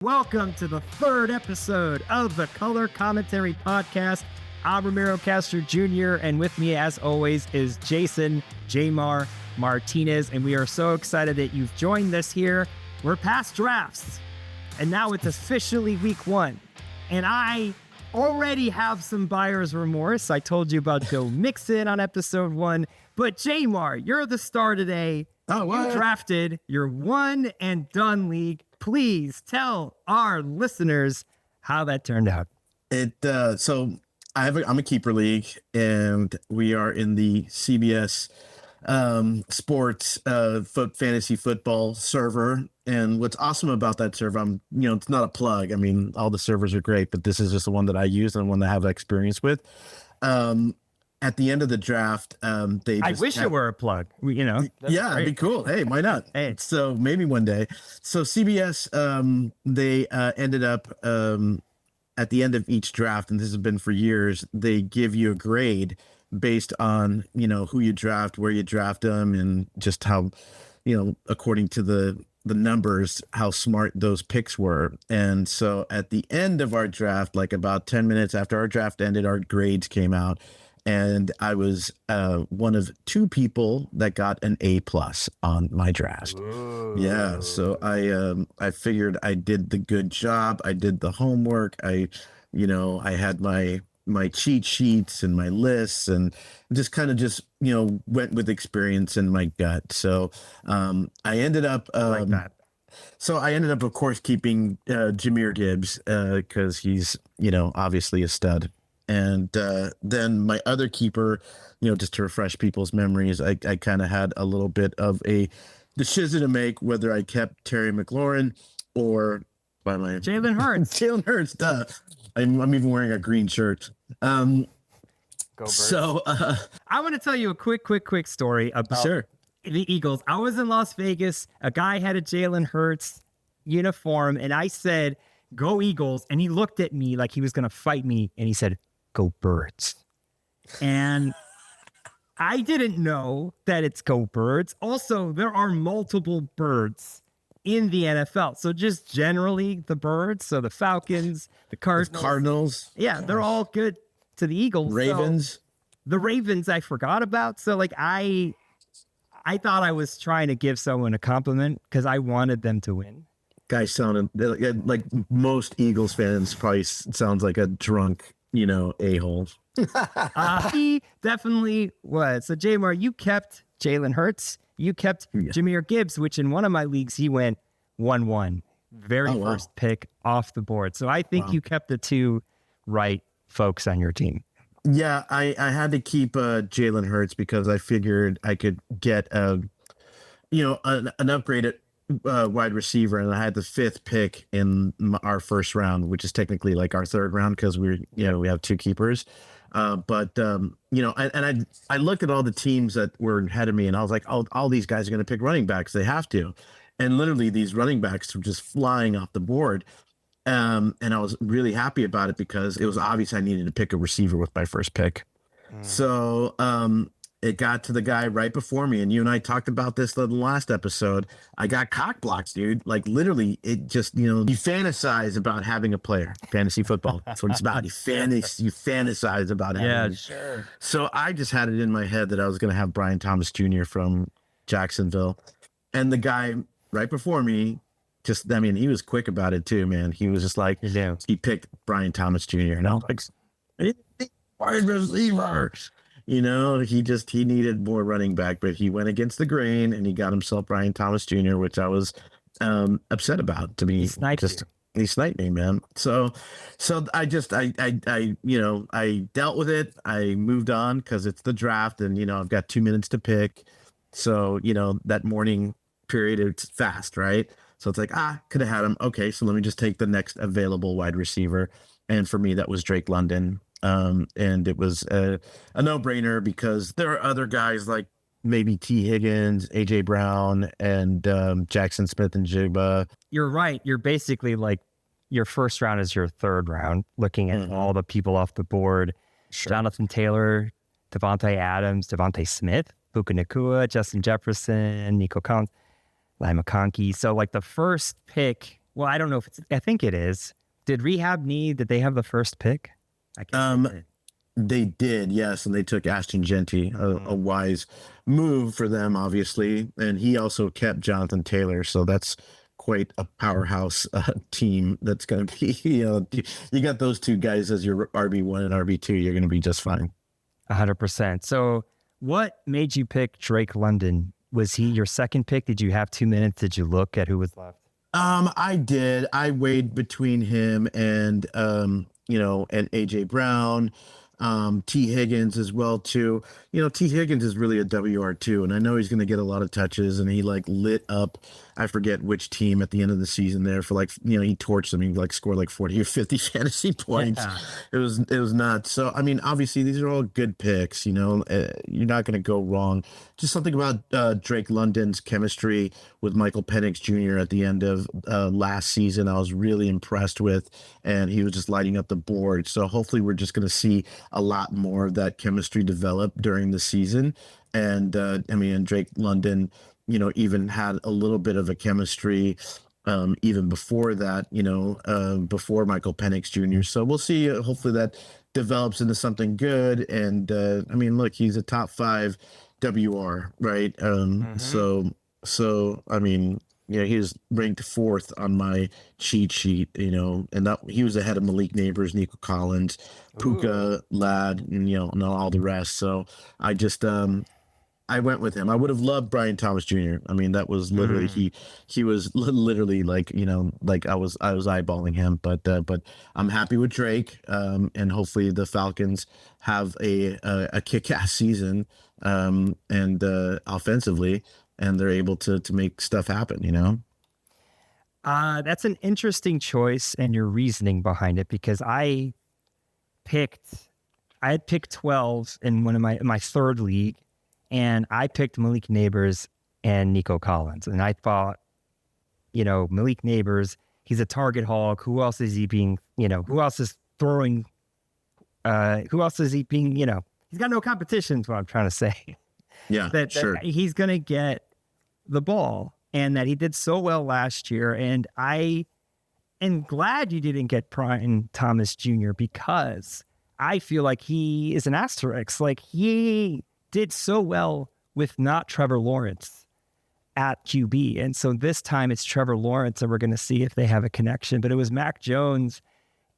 Welcome to the third episode of the Color Commentary Podcast. I'm Ramiro Castro Jr., and with me, as always, is Jason Jmar Martinez, and we are so excited that you've joined us here. We're past drafts, and now it's officially week one, and I already have some buyer's remorse. I told you about Joe Mixon on episode 1, but Jmar, you're the star today. Oh, what? You drafted your one and done league. Please tell our listeners how that turned out. So I'm a keeper league, and we are in the CBS sports fantasy football server. And what's awesome about that server, it's not a plug. I mean, all the servers are great, but this is just the one that I use and one that I have experience with. At the end of the draft, I wish it were a plug. Yeah, it'd be cool. Hey, why not? Hey. So maybe one day. So CBS, they ended up at the end of each draft, and this has been for years, they give you a grade based on, who you draft, where you draft them, and just how, according to the numbers, how smart those picks were. And so at the end of our draft, like about 10 minutes after our draft ended, our grades came out. And I was one of two people that got an A+ on my draft. Whoa. Yeah, so I figured I did the good job. I did the homework. I had my cheat sheets and my lists, and just went with experience and my gut. So I ended up like that. So I ended up, of course, keeping Jahmyr Gibbs because he's obviously a stud. And then my other keeper, just to refresh people's memories, I kind of had a little bit of a decision to make whether I kept Terry McLaurin or Jalen Hurts. Jalen Hurts, duh. I'm even wearing a green shirt. Go Birds. So I want to tell you a quick story about the Eagles. I was in Las Vegas. A guy had a Jalen Hurts uniform, and I said, "Go Eagles!" And he looked at me like he was going to fight me, and he said, "Go Birds." And I didn't know that it's Go Birds. Also, there are multiple birds in the NFL. So just generally the birds. So the Falcons, the Cardinals. Yeah, they're all good to the Eagles. Ravens. So the Ravens I forgot about. So like I thought I was trying to give someone a compliment because I wanted them to win. Guy sounded like most Eagles fans probably sounds like a drunk a-hole. He definitely was. So, Jmar, you kept Jalen Hurts. You kept Jahmyr Gibbs, which in one of my leagues, he went 1-1. First pick off the board. So I think you kept the two right folks on your team. Yeah, I had to keep Jalen Hurts because I figured I could get an upgraded wide receiver, and I had the 5th pick in our first round, which is technically like our third round because we have two keepers. But I looked at all the teams that were ahead of me, and I was like, all these guys are going to pick running backs. They have to. And literally these running backs were just flying off the board. And I was really happy about it because it was obvious I needed to pick a receiver with my first pick. So, it got to the guy right before me, and you and I talked about this in the last episode. I got cock blocks, dude. Like literally, it just you fantasize about having a player. Fantasy football. That's what it's about. You fantasize about having. Yeah, sure. So I just had it in my head that I was going to have Brian Thomas Jr. from Jacksonville, and the guy right before me, he was quick about it too, man. He was just like, he picked Brian Thomas Jr. and I was like, wide receiver. He needed more running back, but he went against the grain and he got himself Brian Thomas Jr., which I was upset about. To me, he sniped me, man. So I dealt with it. I moved on because it's the draft, and I've got 2 minutes to pick. So that morning period, it's fast, right? So it's like could have had him. Okay, so let me just take the next available wide receiver, and for me that was Drake London. And it was a no-brainer because there are other guys like maybe T. Higgins, A.J. Brown, and Jackson Smith and Jigba. You're right. You're basically like your first round is your third round, looking at all the people off the board. Sure. Jonathan Taylor, Devontae Adams, Devontae Smith, Puka Nacua, Justin Jefferson, Nico Collins, Lai McConkey. So like the first pick Well, I don't know if I think it is. Did Rehab need, did they have the first pick? I guess they did. They did, yes, and they took Ashton Genty, a wise move for them, obviously, and he also kept Jonathan Taylor, so that's quite a powerhouse team. That's going to be, you got those two guys as your RB1 and RB2, you're going to be just fine. 100%. So, what made you pick Drake London? Was he your second pick? Did you have 2 minutes? Did you look at who was left? I did. I weighed between him and and AJ Brown, T Higgins as well too. T Higgins is really a WR2, and I know he's going to get a lot of touches, and he like lit up, I forget which team at the end of the season there for like, he torched them. He like scored like 40 or 50 fantasy points. Yeah. It was nuts. So, I mean, obviously these are all good picks, you're not going to go wrong. Just something about Drake London's chemistry with Michael Penix Jr. at the end of last season, I was really impressed with, and he was just lighting up the board. So hopefully we're just going to see a lot more of that chemistry develop during the season. And and Drake London, even had a little bit of a chemistry even before that, before Michael Penix Jr. So we'll see. Hopefully that develops into something good. And look, he's a top 5 WR, right? So I mean, he was ranked 4th on my cheat sheet, and that he was ahead of Malik Neighbors, Nico Collins, Puka, Ladd, and all the rest. So I just I went with him. I would have loved Brian Thomas Jr. I mean, that was literally he was literally like, like I was eyeballing him, but I'm happy with Drake, and hopefully the Falcons have a kick-ass season, and offensively, and they're able to make stuff happen, That's an interesting choice, and your reasoning behind it, because I had picked 12 in one of my third league, and I picked Malik Neighbors and Nico Collins. And I thought, Malik Neighbors, he's a target hog. Who else is he being, who else is throwing, who else is he being, he's got no competition is what I'm trying to say. Yeah, that he's going to get the ball, and that he did so well last year. And I am glad you didn't get Brian Thomas Jr. because I feel like he is an asterisk. Like, he did so well with not Trevor Lawrence at QB. And so this time it's Trevor Lawrence, and we're going to see if they have a connection. But it was Mac Jones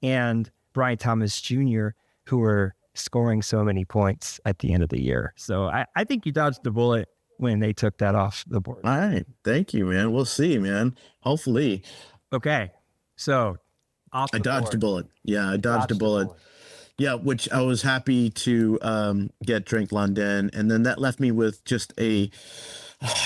and Brian Thomas Jr. who were scoring so many points at the end of the year. So I think you dodged the bullet when they took that off the board. All right. Thank you, man. We'll see, man. Hopefully. Okay. So I dodged a bullet. Yeah, I dodged a bullet. Yeah, which I was happy to get Drake London, and then that left me with just a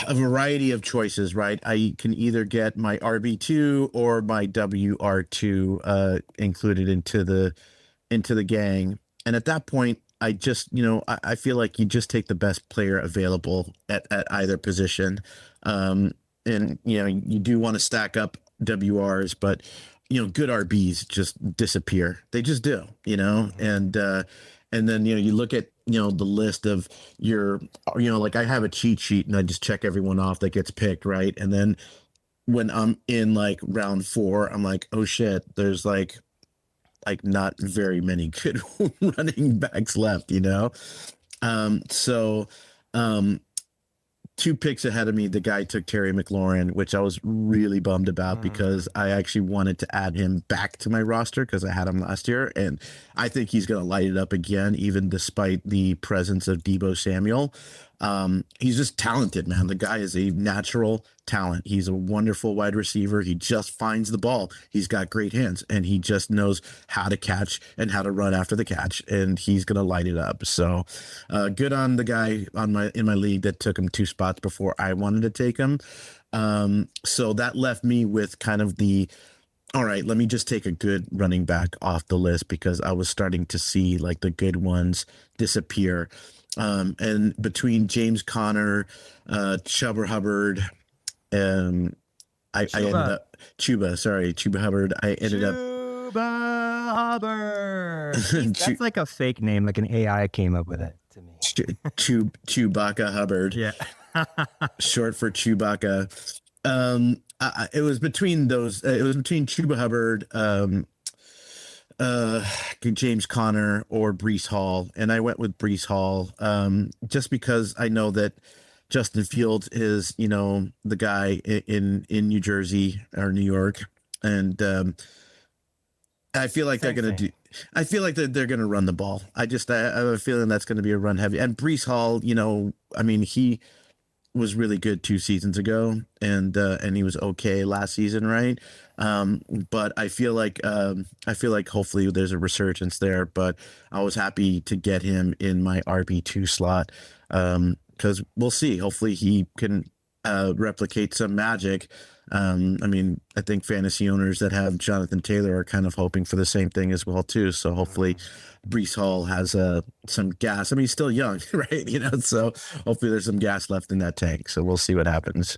variety of choices, right? I can either get my RB2 or my WR2 included into the gang, and at that point, I just I feel like you just take the best player available at either position, and you do want to stack up WRs, but good RBs just disappear. They just do, and then, you look at, the list of your, like I have a cheat sheet and I just check everyone off that gets picked. Right. And then when I'm in like round 4, I'm like, oh shit, there's like not very many good running backs left, So, 2 picks ahead of me, the guy took Terry McLaurin, which I was really bummed about because I actually wanted to add him back to my roster because I had him last year. And I think he's going to light it up again, even despite the presence of Deebo Samuel. He's just talented, man. The guy is a natural talent. He's a wonderful wide receiver. He just finds the ball. He's got great hands, and he just knows how to catch and how to run after the catch, and he's going to light it up. So good on the guy in my league that took him 2 spots before I wanted to take him. So that left me with kind of all right, let me just take a good running back off the list because I was starting to see like the good ones disappear. And between James Conner, Chuba Hubbard, I ended up Chuba Hubbard. I ended up Chuba Hubbard. That's like a fake name, like an AI came up with it to me. Chewbacca Hubbard. Yeah. Short for Chewbacca. It was between those. It was between Chuba Hubbard, uh, James Conner, or Brees Hall, and I went with Brees Hall, just because I know that Justin Fields is, the guy in New Jersey or New York, and I feel like they're Same gonna thing. do. I feel like they're gonna run the ball. I have a feeling that's gonna be a run heavy. And Brees Hall, I mean, he was really good 2 seasons ago, and he was okay last season, right? But I feel like hopefully there's a resurgence there. But I was happy to get him in my RB2 slot, because we'll see. Hopefully he can replicate some magic. I mean, I think fantasy owners that have Jonathan Taylor are kind of hoping for the same thing as well too. So hopefully Brees Hall has some gas. I mean, he's still young, right? So hopefully there's some gas left in that tank. So we'll see what happens.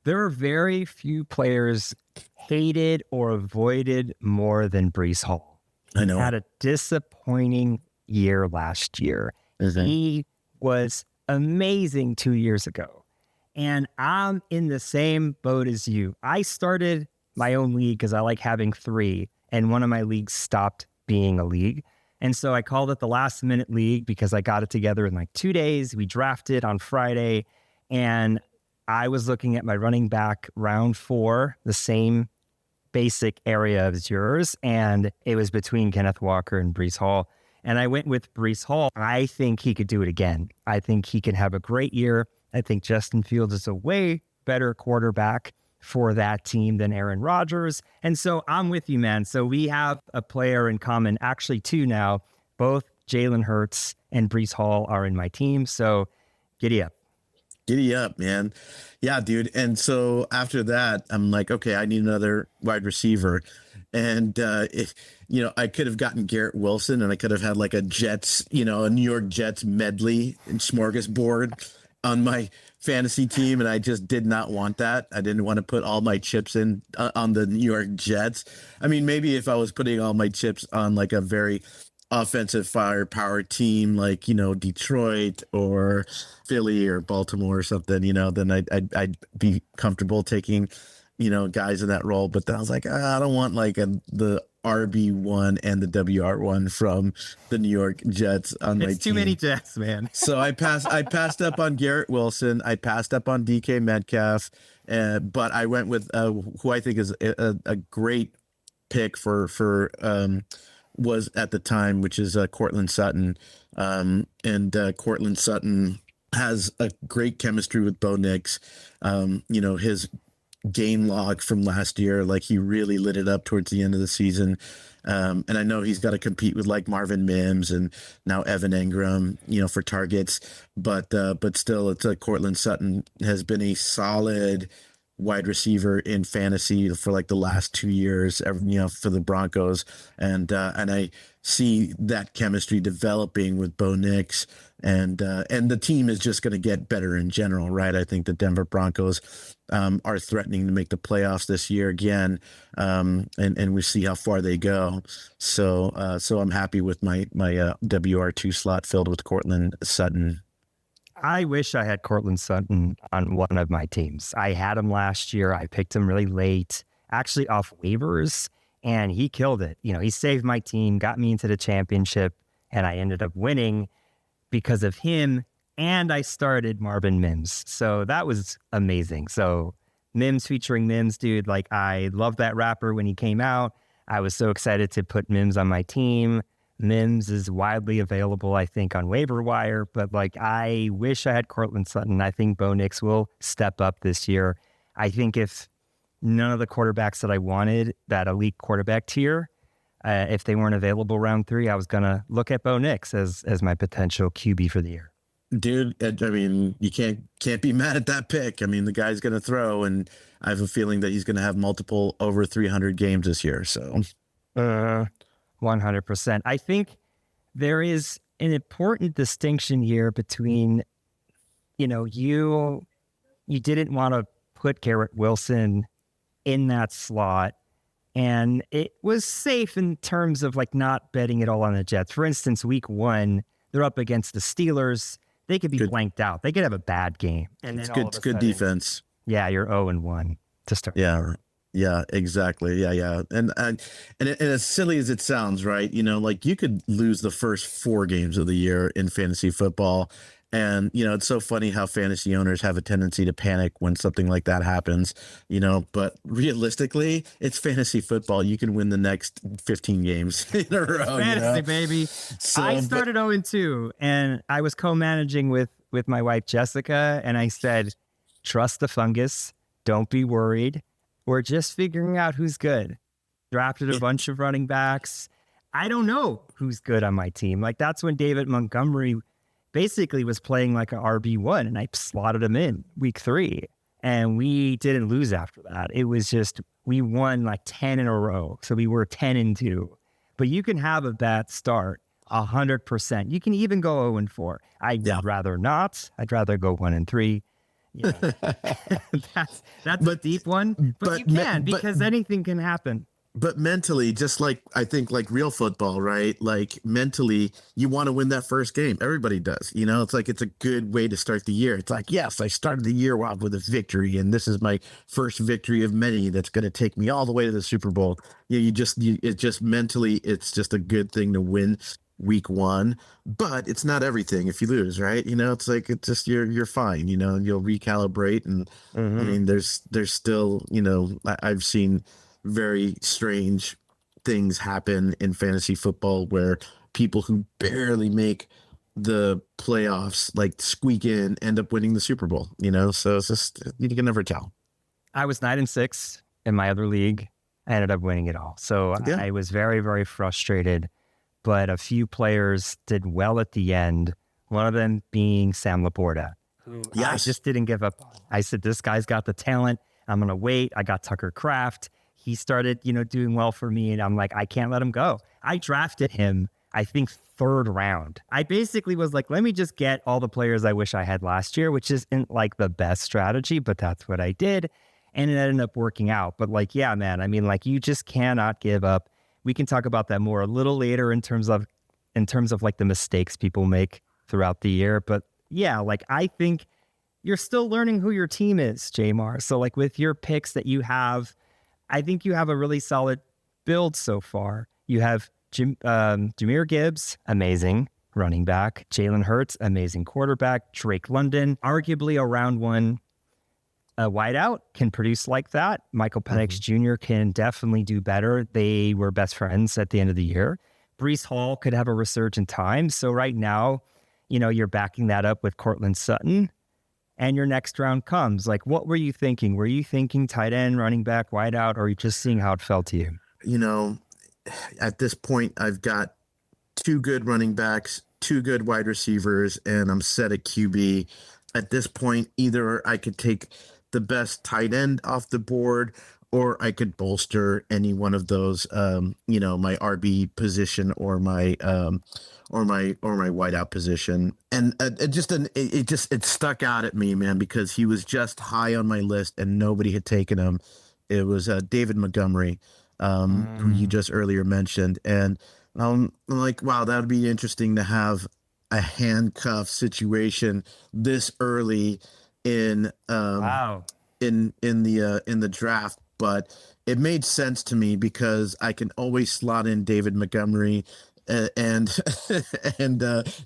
There are very few players hated or avoided more than Brees Hall. I know. Had a disappointing year last year. Mm-hmm. He was amazing 2 years ago. And I'm in the same boat as you. I started my own league because I like having three, and one of my leagues stopped being a league. And so I called it the last minute league because I got it together in like 2 days. We drafted on Friday, and I was looking at my running back round 4, the same basic area as yours, and it was between Kenneth Walker and Brees Hall. And I went with Brees Hall. I think he could do it again. I think he can have a great year. I think Justin Fields is a way better quarterback for that team than Aaron Rodgers. And so I'm with you, man. So we have a player in common, actually two now. Both Jalen Hurts and Brees Hall are in my team. So giddy up. Giddy up, man. Yeah, dude. And so after that, I'm like, okay, I need another wide receiver. And, I could have gotten Garrett Wilson, and I could have had like a Jets, a New York Jets medley and smorgasbord on my fantasy team. And I just did not want that. I didn't want to put all my chips in on the New York Jets. I mean, maybe if I was putting all my chips on like a very offensive firepower team like Detroit or Philly or Baltimore or something, then I'd be comfortable taking guys in that role. But then I was like, I don't want like the RB1 and the WR1 from the New York Jets on my team. It's too many Jets, man. So I passed up on Garrett Wilson. I passed up on DK Metcalf, but I went with who I think is a great pick for was at the time, which is Cortland Sutton. And Cortland Sutton has a great chemistry with Bo Nix. His game log from last year, like he really lit it up towards the end of the season. And I know he's got to compete with like Marvin Mims and now Evan Engram, for targets, but still it's Cortland Sutton has been a solid wide receiver in fantasy for like the last 2 years, for the Broncos. And I see that chemistry developing with Bo Nix, and the team is just going to get better in general, right? I think the Denver Broncos are threatening to make the playoffs this year again, and we see how far they go. So I'm happy with my WR2 slot filled with Cortland Sutton. I wish I had Cortland Sutton on one of my teams. I had him last year. I picked him really late, actually off waivers, and he killed it. He saved my team, got me into the championship, and I ended up winning because of him. And I started Marvin Mims. So that was amazing. So Mims featuring Mims, dude, like I loved that rapper when he came out. I was so excited to put Mims on my team. Mims is widely available, I think, on waiver wire, but like I wish I had Cortland Sutton. I think Bo Nix will step up this year. I think if none of the quarterbacks that I wanted, that elite quarterback tier, if they weren't available round 3, I was going to look at Bo Nix as my potential QB for the year. Dude, I mean, you can't be mad at that pick. I mean, the guy's going to throw, and I have a feeling that he's going to have multiple over 300 games this year. So 100%. I think there is an important distinction here between, you didn't want to put Garrett Wilson in that slot, and it was safe in terms of like not betting it all on the Jets. For instance, week 1, they're up against the Steelers. They could be blanked out. They could have a bad game. And it's good defense. Yeah, you're 0-1. to start. Yeah. Yeah, exactly. Yeah. And as silly as it sounds, right? Like you could lose the first 4 games of the year in fantasy football. And, it's so funny how fantasy owners have a tendency to panic when something like that happens, but realistically, it's fantasy football. You can win the next 15 games in a row, fantasy, baby. So, I started 0-2 and I was co-managing with my wife, Jessica. And I said, trust the fungus. Don't be worried. We're just figuring out who's good. Drafted a bunch of running backs. I don't know who's good on my team. Like that's when David Montgomery basically was playing like an RB1 and I slotted him in week 3 and we didn't lose after that. It was just, we won like 10 in a row. So we were 10-2, but you can have a bad start 100%. You can even go 0-4. I'd rather not. I'd rather go 1-3. Yeah. that's a deep one, but you can because anything can happen. But mentally, just like I think like real football, right? Like mentally, you want to win that first game. Everybody does. It's like it's a good way to start the year. It's like, yes, I started the year off with a victory, and this is my first victory of many that's going to take me all the way to the Super Bowl. It's just mentally, it's just a good thing to win week 1, but it's not everything if you lose, right? It's like it's just you're fine, and you'll recalibrate. And I mean, there's still, I've seen very strange things happen in fantasy football where people who barely make the playoffs like squeak in, end up winning the Super Bowl, so it's just, you can never tell. I was 9-6 in my other league. I ended up winning it all. So I was very, very frustrated, but a few players did well at the end. One of them being Sam Laporta, who I just didn't give up on. I said, this guy's got the talent. I'm going to wait. I got Tucker Kraft. He started, doing well for me. And I'm like, I can't let him go. I drafted him, I think, 3rd round. I basically was like, let me just get all the players I wish I had last year, which isn't like the best strategy, but that's what I did. And it ended up working out. But like, yeah, man, I mean, like you just cannot give up. We can talk about that more a little later in terms of like the mistakes people make throughout the year. But yeah, like I think you're still learning who your team is, Jmar. So like with your picks that you have, I think you have a really solid build so far. You have Jahmyr Gibbs, amazing running back. Jalen Hurts, amazing quarterback. Drake London, arguably a round 1 wideout, can produce like that. Michael Penix Jr. can definitely do better. They were best friends at the end of the year. Breece Hall could have a resurgent time. So right now, you're backing that up with Cortland Sutton. And your next round comes. Like, what were you thinking? Were you thinking tight end, running back, wideout, or are you just seeing how it felt to you? At this point, I've got 2 good running backs, 2 good wide receivers, and I'm set at QB. At this point, either I could take the best tight end off the board, or I could bolster any one of those, my RB position or my wideout position. And it stuck out at me, man, because he was just high on my list and nobody had taken him. It was David Montgomery, who you just earlier mentioned. And I'm like, wow, that would be interesting to have a handcuff situation this early in in the draft. But it made sense to me because I can always slot in David Montgomery and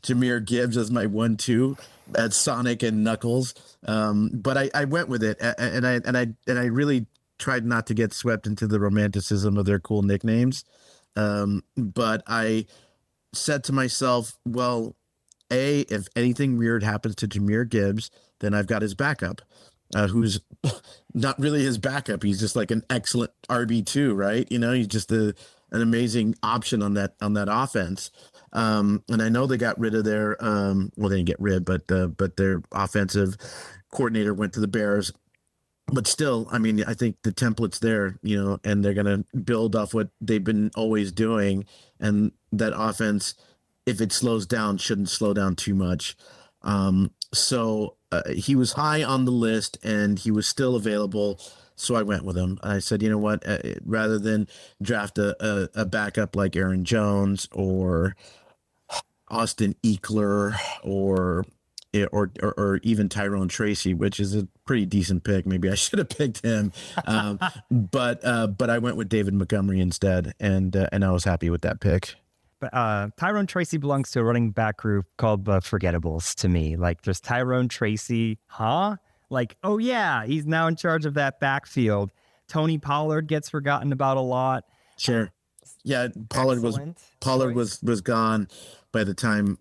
Jahmyr Gibbs as my 1-2 at Sonic and Knuckles. But I went with it, and I really tried not to get swept into the romanticism of their cool nicknames. But I said to myself, well, if anything weird happens to Jahmyr Gibbs, then I've got his backup, who's not really his backup. He's just like an excellent RB2, right? He's just an amazing option on that offense. And I know they got rid of their they didn't get rid, but their offensive coordinator went to the Bears. But still, I mean, I think the template's there, and they're going to build off what they've been always doing. And that offense, if it slows down, shouldn't slow down too much. So he was high on the list and he was still available. So I went with him. I said, you know what, rather than draft a backup like Aaron Jones or Austin Eckler or, or even Tyrone Tracy, which is a pretty decent pick. Maybe I should have picked him, but I went with David Montgomery instead, and I was happy with that pick. But Tyrone Tracy belongs to a running back group called the Forgettables to me. Like, there's Tyrone Tracy, huh? Like, oh yeah, he's now in charge of that backfield. Tony Pollard gets forgotten about a lot. Sure. Yeah, Pollard was gone by the time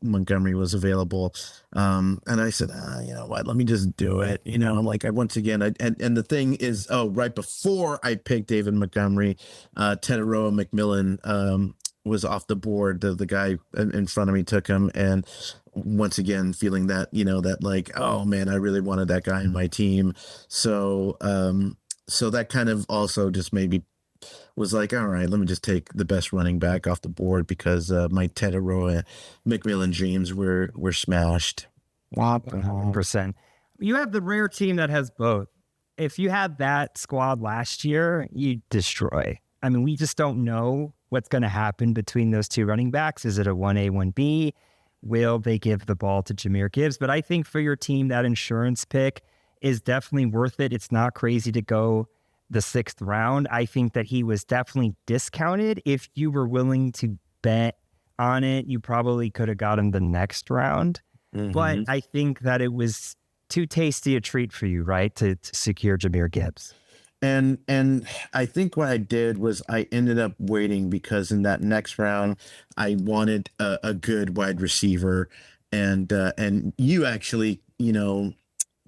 Montgomery was available, and I said, you know what, let me just do it. Like once again, and the thing is, right before I picked David Montgomery, Teteroa McMillan was off the board. The guy in front of me took him, and once again feeling that that like, oh man, I really wanted that guy in my team. So that kind of also just maybe was like, all right, let me just take the best running back off the board because my Teteroa McMillan dreams were smashed. 100%. You have the rare team that has both. If you had that squad last year, you destroy. I mean, we just don't know what's going to happen between those two running backs. Is it a 1A, 1B? Will they give the ball to Jahmyr Gibbs? But I think for your team, that insurance pick is definitely worth it. It's not crazy to go the 6th round. I think that he was definitely discounted. If you were willing to bet on it, you probably could have got him the next round. Mm-hmm. But I think that it was too tasty a treat for you, right, to secure Jahmyr Gibbs. And I think what I did was I ended up waiting because in that next round, I wanted a good wide receiver. And you actually,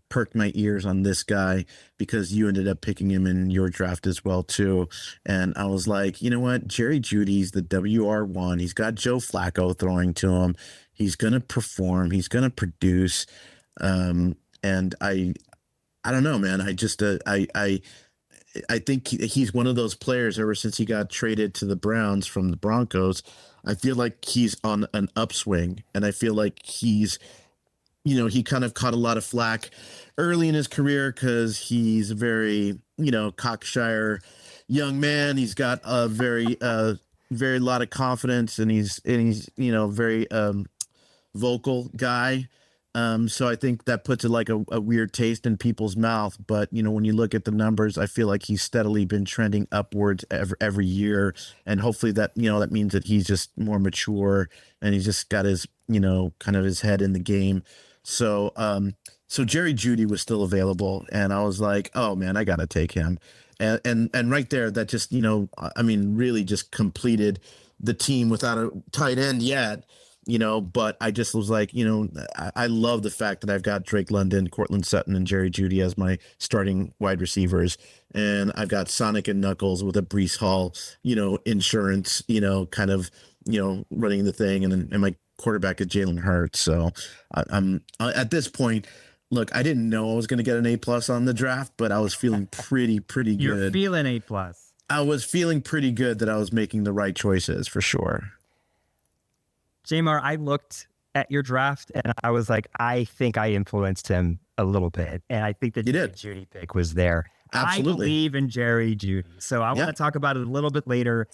perked my ears on this guy because you ended up picking him in your draft as well too. And I was like, you know what, Jerry Jeudy's the WR1. He's got Joe Flacco throwing to him. He's gonna perform. He's gonna produce. And I don't know, man. I just I think he's one of those players. Ever since he got traded to the Browns from the Broncos, I feel like he's on an upswing, and I feel like he's. He kind of caught a lot of flack early in his career because he's a very, cockshire young man. He's got a very lot of confidence, and he's very vocal guy. So I think that puts it like a weird taste in people's mouth. But, when you look at the numbers, I feel like he's steadily been trending upwards every year. And hopefully that, that means that he's just more mature and he's just got his, kind of his head in the game. So Jerry Jeudy was still available, and I was like, oh man, I got to take him. And right there, that just, really just completed the team without a tight end yet, but I just was like, I love the fact that I've got Drake London, Cortland Sutton, and Jerry Jeudy as my starting wide receivers. And I've got Sonic and Knuckles with a Breece Hall, insurance, kind of, running the thing. And my quarterback is Jalen Hurts. So I'm at this point, look, I didn't know I was going to get an A+ on the draft, but I was feeling pretty good. You're feeling A+. I was feeling pretty good that I was making the right choices for sure. Jmar, I looked at your draft and I was like, I think I influenced him a little bit. And I think the Jeudy pick was there. Absolutely. I believe in Jerry Jeudy. So I want to talk about it a little bit later.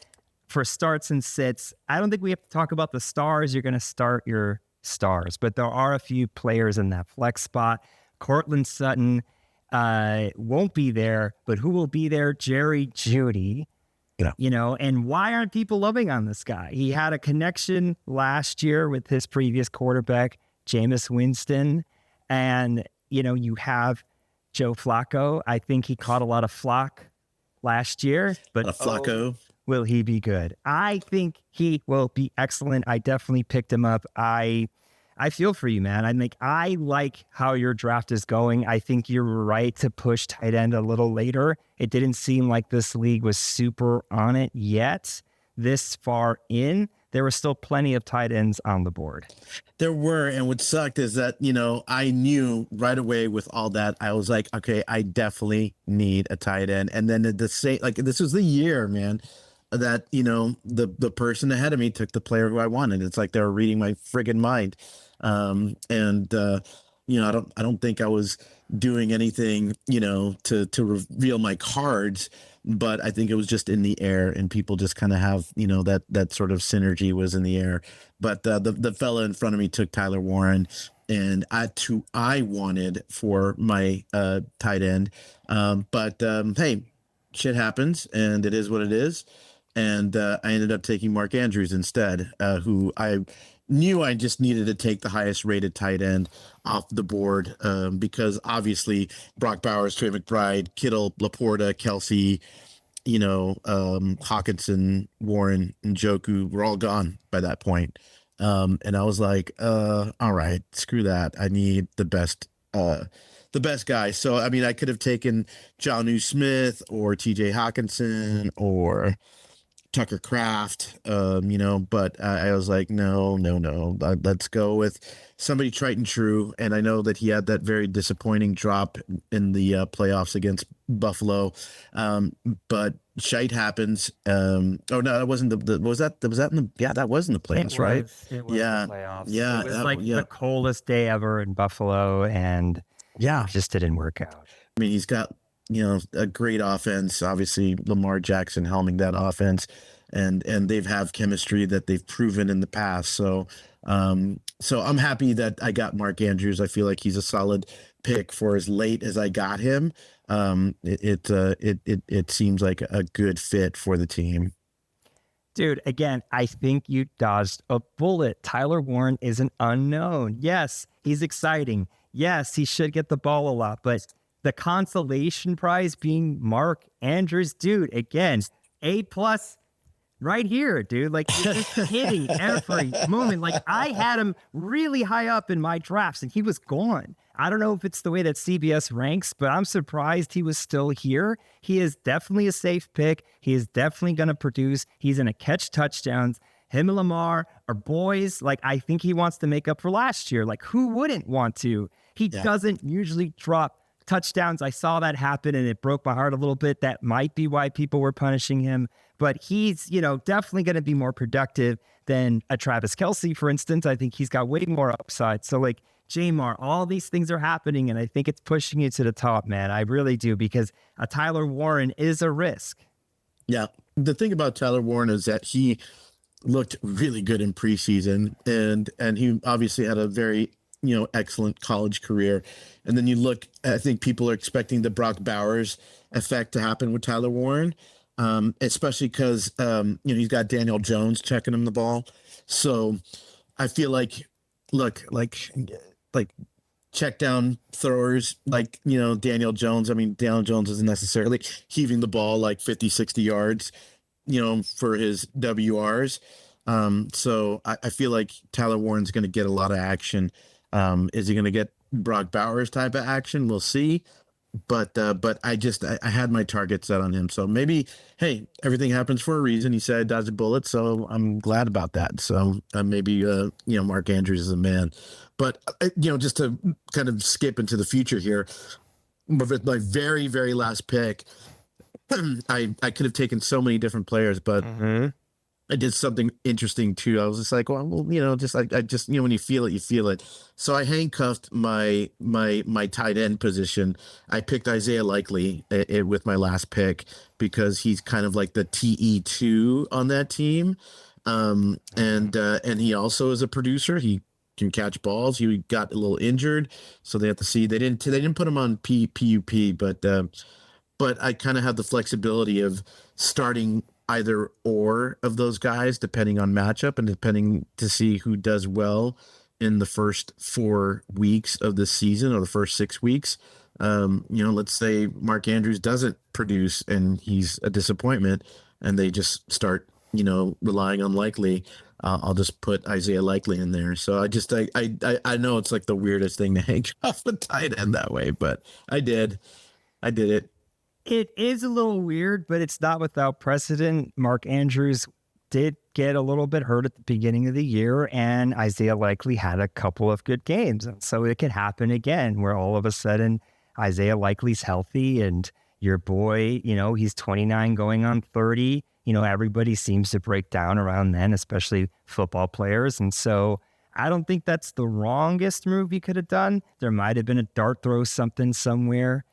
For starts and sits, I don't think we have to talk about the stars. You're going to start your stars, but there are a few players in that flex spot. Cortland Sutton won't be there, but who will be there? Jerry Jeudy. Yeah. And why aren't people loving on this guy? He had a connection last year with his previous quarterback, Jameis Winston. And, you have Joe Flacco. I think he caught a lot of flack last year, but Flacco. Will he be good? I think he will be excellent. I definitely picked him up. I feel for you, man. I like how your draft is going. I think you're right to push tight end a little later. It didn't seem like this league was super on it yet. This far in, there were still plenty of tight ends on the board. There were, and what sucked is that, I knew right away with all that, I was like, okay, I definitely need a tight end. And then this was the year, man, that, the person ahead of me took the player who I wanted. It's like they were reading my friggin' mind. I don't think I was doing anything, to reveal my cards, but I think it was just in the air, and people just kind of have, that sort of synergy was in the air. But the fella in front of me took Tyler Warren, and that's who I wanted for my tight end. But hey, shit happens, and it is what it is. And I ended up taking Mark Andrews instead, who I knew I just needed to take the highest rated tight end off the board, because obviously Brock Bowers, Trey McBride, Kittle, Laporta, Kelsey, Hawkinson, Warren, and Joku were all gone by that point. And I was like, all right, screw that. I need the best guy. So, I mean, I could have taken Jonnu Smith or TJ Hawkinson or Tucker Kraft, but I was like, no, let's go with somebody tried and true. And I know that he had that very disappointing drop in the playoffs against Buffalo, but shite happens. Oh no, that wasn't was that in the that was in the playoffs, right? It was the playoffs. Yeah, it was the coldest day ever in Buffalo, and it just didn't work out. I mean, he's got a great offense. Obviously, Lamar Jackson helming that offense, and they've have chemistry that they've proven in the past. So I'm happy that I got Mark Andrews. I feel like he's a solid pick for as late as I got him. It seems like a good fit for the team. Dude, again, I think you dodged a bullet. Tyler Warren is an unknown. Yes, he's exciting. Yes, he should get the ball a lot, but the consolation prize being Mark Andrews, dude, again, A+ right here, dude. Like, you're just hitting every moment. Like, I had him really high up in my drafts, and he was gone. I don't know if it's the way that CBS ranks, but I'm surprised he was still here. He is definitely a safe pick. He is definitely going to produce. He's going to catch touchdowns. Him and Lamar are boys. Like, I think he wants to make up for last year. Like, who wouldn't want to? He doesn't usually drop touchdowns. I saw that happen, and it broke my heart a little bit. That might be why people were punishing him. But he's, definitely going to be more productive than a Travis Kelce, for instance. I think he's got way more upside. So, like, Jmar, all these things are happening, and I think it's pushing you to the top, man. I really do, because a Tyler Warren is a risk. Yeah. The thing about Tyler Warren is that he looked really good in preseason, and he obviously had a very excellent college career. And then you look, I think people are expecting the Brock Bowers effect to happen with Tyler Warren, especially because he's got Daniel Jones checking him the ball. So I feel like, look, like check down throwers like Daniel Jones. I mean, Daniel Jones isn't necessarily heaving the ball like 50, 60 yards, for his WRs. So I feel like Tyler Warren's going to get a lot of action. Is he going to get Brock Bowers type of action? We'll see. But I had my target set on him. So maybe, hey, everything happens for a reason. He said I dodged a bullet, so I'm glad about that. So maybe Mark Andrews is a man. But just to kind of skip into the future here, with my very, very last pick, I could have taken so many different players, but I did something interesting too. I was just like, well, I just when you feel it, you feel it. So I handcuffed my tight end position. I picked Isaiah Likely with my last pick because he's kind of like the TE2 on that team, and he also is a producer. He can catch balls. He got a little injured, so they have to see. They didn't put him on PUP, but I kind of have the flexibility of starting either or of those guys depending on matchup and depending to see who does well in the first 4 weeks of the season or the first 6 weeks. Let's say Mark Andrews doesn't produce and he's a disappointment and they just start, relying on Likely. I'll just put Isaiah Likely in there. So I know it's like the weirdest thing to hang off a tight end that way, but I did it. It is a little weird, but it's not without precedent. Mark Andrews did get a little bit hurt at the beginning of the year, and Isaiah Likely had a couple of good games. So it could happen again, where all of a sudden Isaiah Likely's healthy, and your boy, he's 29 going on 30. Everybody seems to break down around then, especially football players. And so I don't think that's the wrongest move you could have done. There might have been a dart throw something somewhere.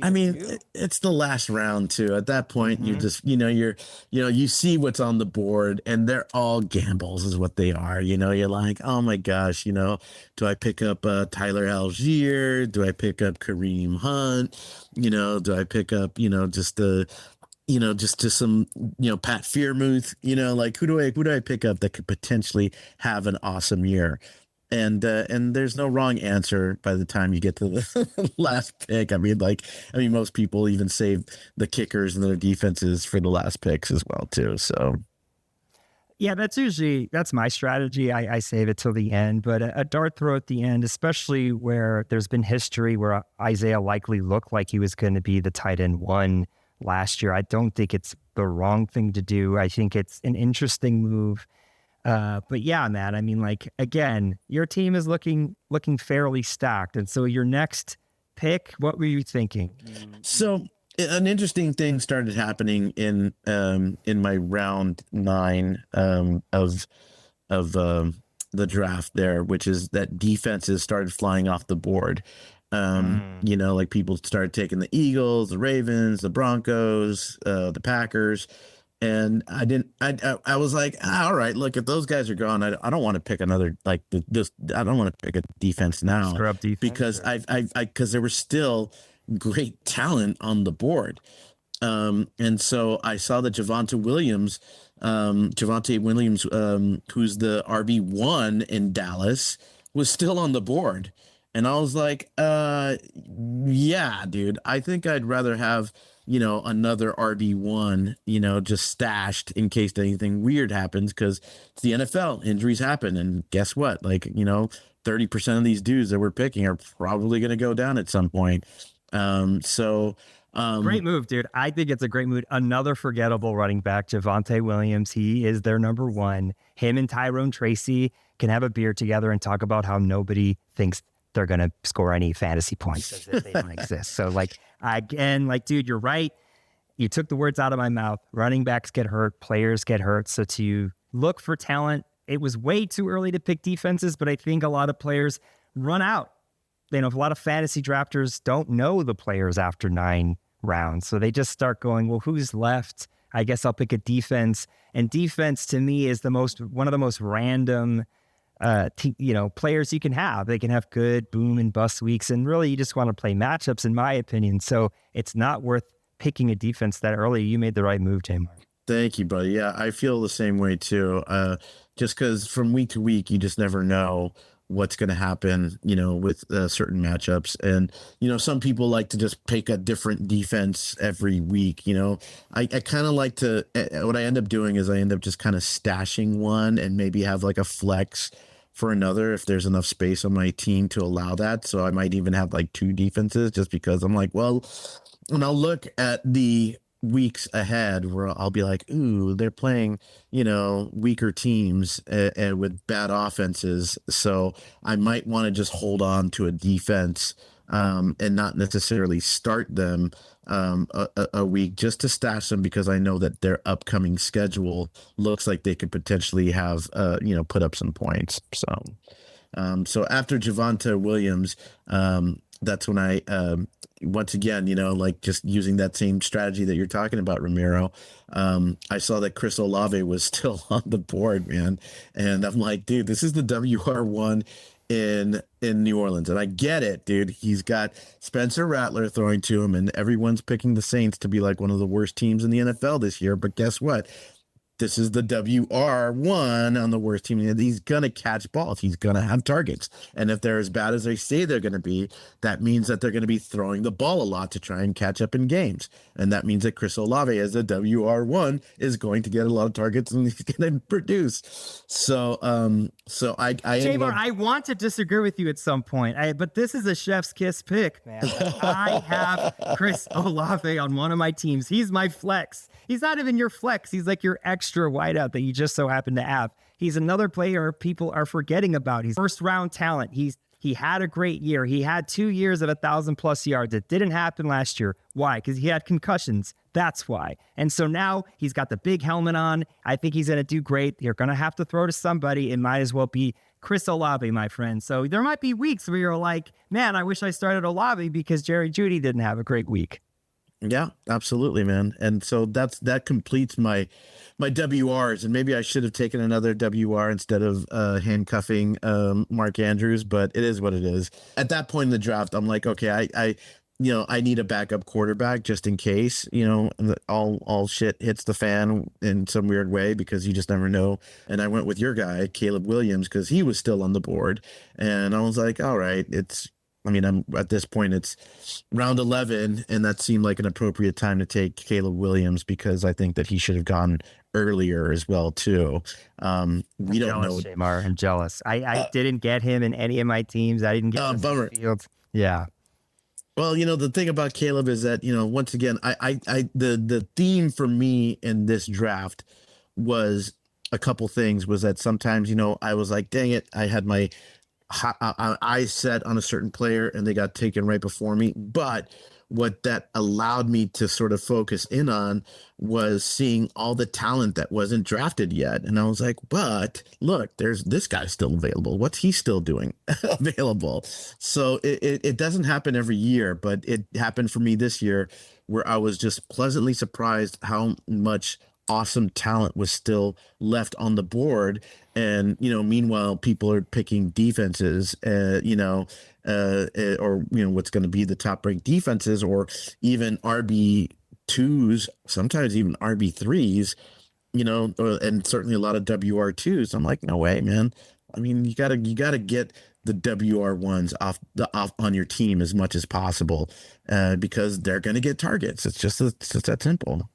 I mean, it's the last round too. At that point, you just, you see what's on the board, and they're all gambles, is what they are. You're like, oh my gosh, do I pick up Tyler Algier? Do I pick up Kareem Hunt? Do I pick up, just some, Pat Freiermuth? Like who do I pick up that could potentially have an awesome year? And there's no wrong answer by the time you get to the last pick. I mean, most people even save the kickers and their defenses for the last picks as well too. So, yeah, that's my strategy. I save it till the end, but a dart throw at the end, especially where there's been history where Isaiah likely looked like he was going to be the tight end one last year. I don't think it's the wrong thing to do. I think it's an interesting move. But yeah, Matt, I mean, like, again, your team is looking fairly stacked. And so your next pick, what were you thinking? So an interesting thing started happening in my round 9 of the draft there, which is that defenses started flying off the board. Like people started taking the Eagles, the Ravens, the Broncos, the Packers. And I was like, all right, look, if those guys are gone, I don't want to pick another, like this. I don't want to pick a defense now. Scrub defense, because because there was still great talent on the board. And so I saw that Javonte Williams, who's the RB1 in Dallas, was still on the board. And I was like, yeah, dude, I think I'd rather have, another RB1, just stashed in case anything weird happens, because it's the NFL, injuries happen. And guess what? 30% of these dudes that we're picking are probably going to go down at some point. Great move, dude. I think it's a great move. Another forgettable running back, Javonte Williams. He is their number one. Him and Tyrone Tracy can have a beer together and talk about how nobody thinks they're going to score any fantasy points as if they don't exist. So dude, you're right. You took the words out of my mouth. Running backs get hurt, players get hurt. So to look for talent, it was way too early to pick defenses, but I think a lot of players run out. A lot of fantasy drafters don't know the players after 9 rounds. So they just start going, well, who's left? I guess I'll pick a defense. And defense to me is one of the most random players you can have. They can have good boom and bust weeks, and really you just want to play matchups, in my opinion. So it's not worth picking a defense that early. You made the right move, Jmar. Thank you, buddy. Yeah, I feel the same way too. Just because from week to week, you just never know what's going to happen, with certain matchups. And, some people like to just pick a different defense every week. I kind of like to, what I end up doing is I end up just kind of stashing one and maybe have like a flex for another if there's enough space on my team to allow that. So I might even have like 2 defenses, just because I'm like, well, and I'll look at the weeks ahead where I'll be like, ooh, they're playing, weaker teams and with bad offenses. So I might want to just hold on to a defense and not necessarily start them a week, just to stash them, because I know that their upcoming schedule looks like they could potentially have, put up some points. So after Javonte Williams, that's when I, once again, just using that same strategy that you're talking about, Ramiro, I saw that Chris Olave was still on the board, man. And I'm like, dude, this is the WR1 in New Orleans. And I get it, dude. He's got Spencer Rattler throwing to him, and everyone's picking the Saints to be like one of the worst teams in the NFL this year. But guess what? This is the WR1 on the worst team. He's going to catch balls. He's going to have targets. And if they're as bad as they say they're going to be, that means that they're going to be throwing the ball a lot to try and catch up in games. And that means that Chris Olave, as a WR1, is going to get a lot of targets and he's going to produce. So Jmar, I want to disagree with you at some point, but this is a chef's kiss pick, man. I have Chris Olave on one of my teams. He's my flex. He's not even your flex. He's like your extra wideout that you just so happen to have. He's another player people are forgetting about. He's first round talent. He's He had a great year. He had 2 years of 1,000+ yards. It didn't happen last year. Why? Because he had concussions. That's why. And so now he's got the big helmet on. I think he's going to do great. You're going to have to throw to somebody. It might as well be Chris Olave, my friend. So there might be weeks where you're like, man, I wish I started Olave because Jerry Jeudy didn't have a great week. Yeah, absolutely, man. And so that completes my WRs, and maybe I should have taken another WR instead of handcuffing Mark Andrews, but it is what it is. At that point in the draft, I'm like, okay, I need a backup quarterback just in case, all shit hits the fan in some weird way, because you just never know. And I went with your guy, Caleb Williams, because he was still on the board. And I was like, all right, I'm at this point, it's round 11, and that seemed like an appropriate time to take Caleb Williams, because I think that he should have gone earlier as well too. We don't know. Jmar, I'm jealous. I didn't get him in any of my teams. I didn't get him in the field. Yeah. Well, the thing about Caleb is that, once again, the theme for me in this draft was a couple things. Was that sometimes, I was like, dang it, I had my eyes set on a certain player and they got taken right before me. But what that allowed me to sort of focus in on was seeing all the talent that wasn't drafted yet. And I was like, but look, there's this guy still available. What's he still doing available? So it doesn't happen every year, but it happened for me this year, where I was just pleasantly surprised how much awesome talent was still left on the board. And, meanwhile, people are picking defenses, or, what's going to be the top ranked defenses, or even RB2s, sometimes even RB3s, and certainly a lot of WR2s. I'm like, no way, man. I mean, you gotta get the WR1s off on your team as much as possible, because they're going to get targets. It's just that simple.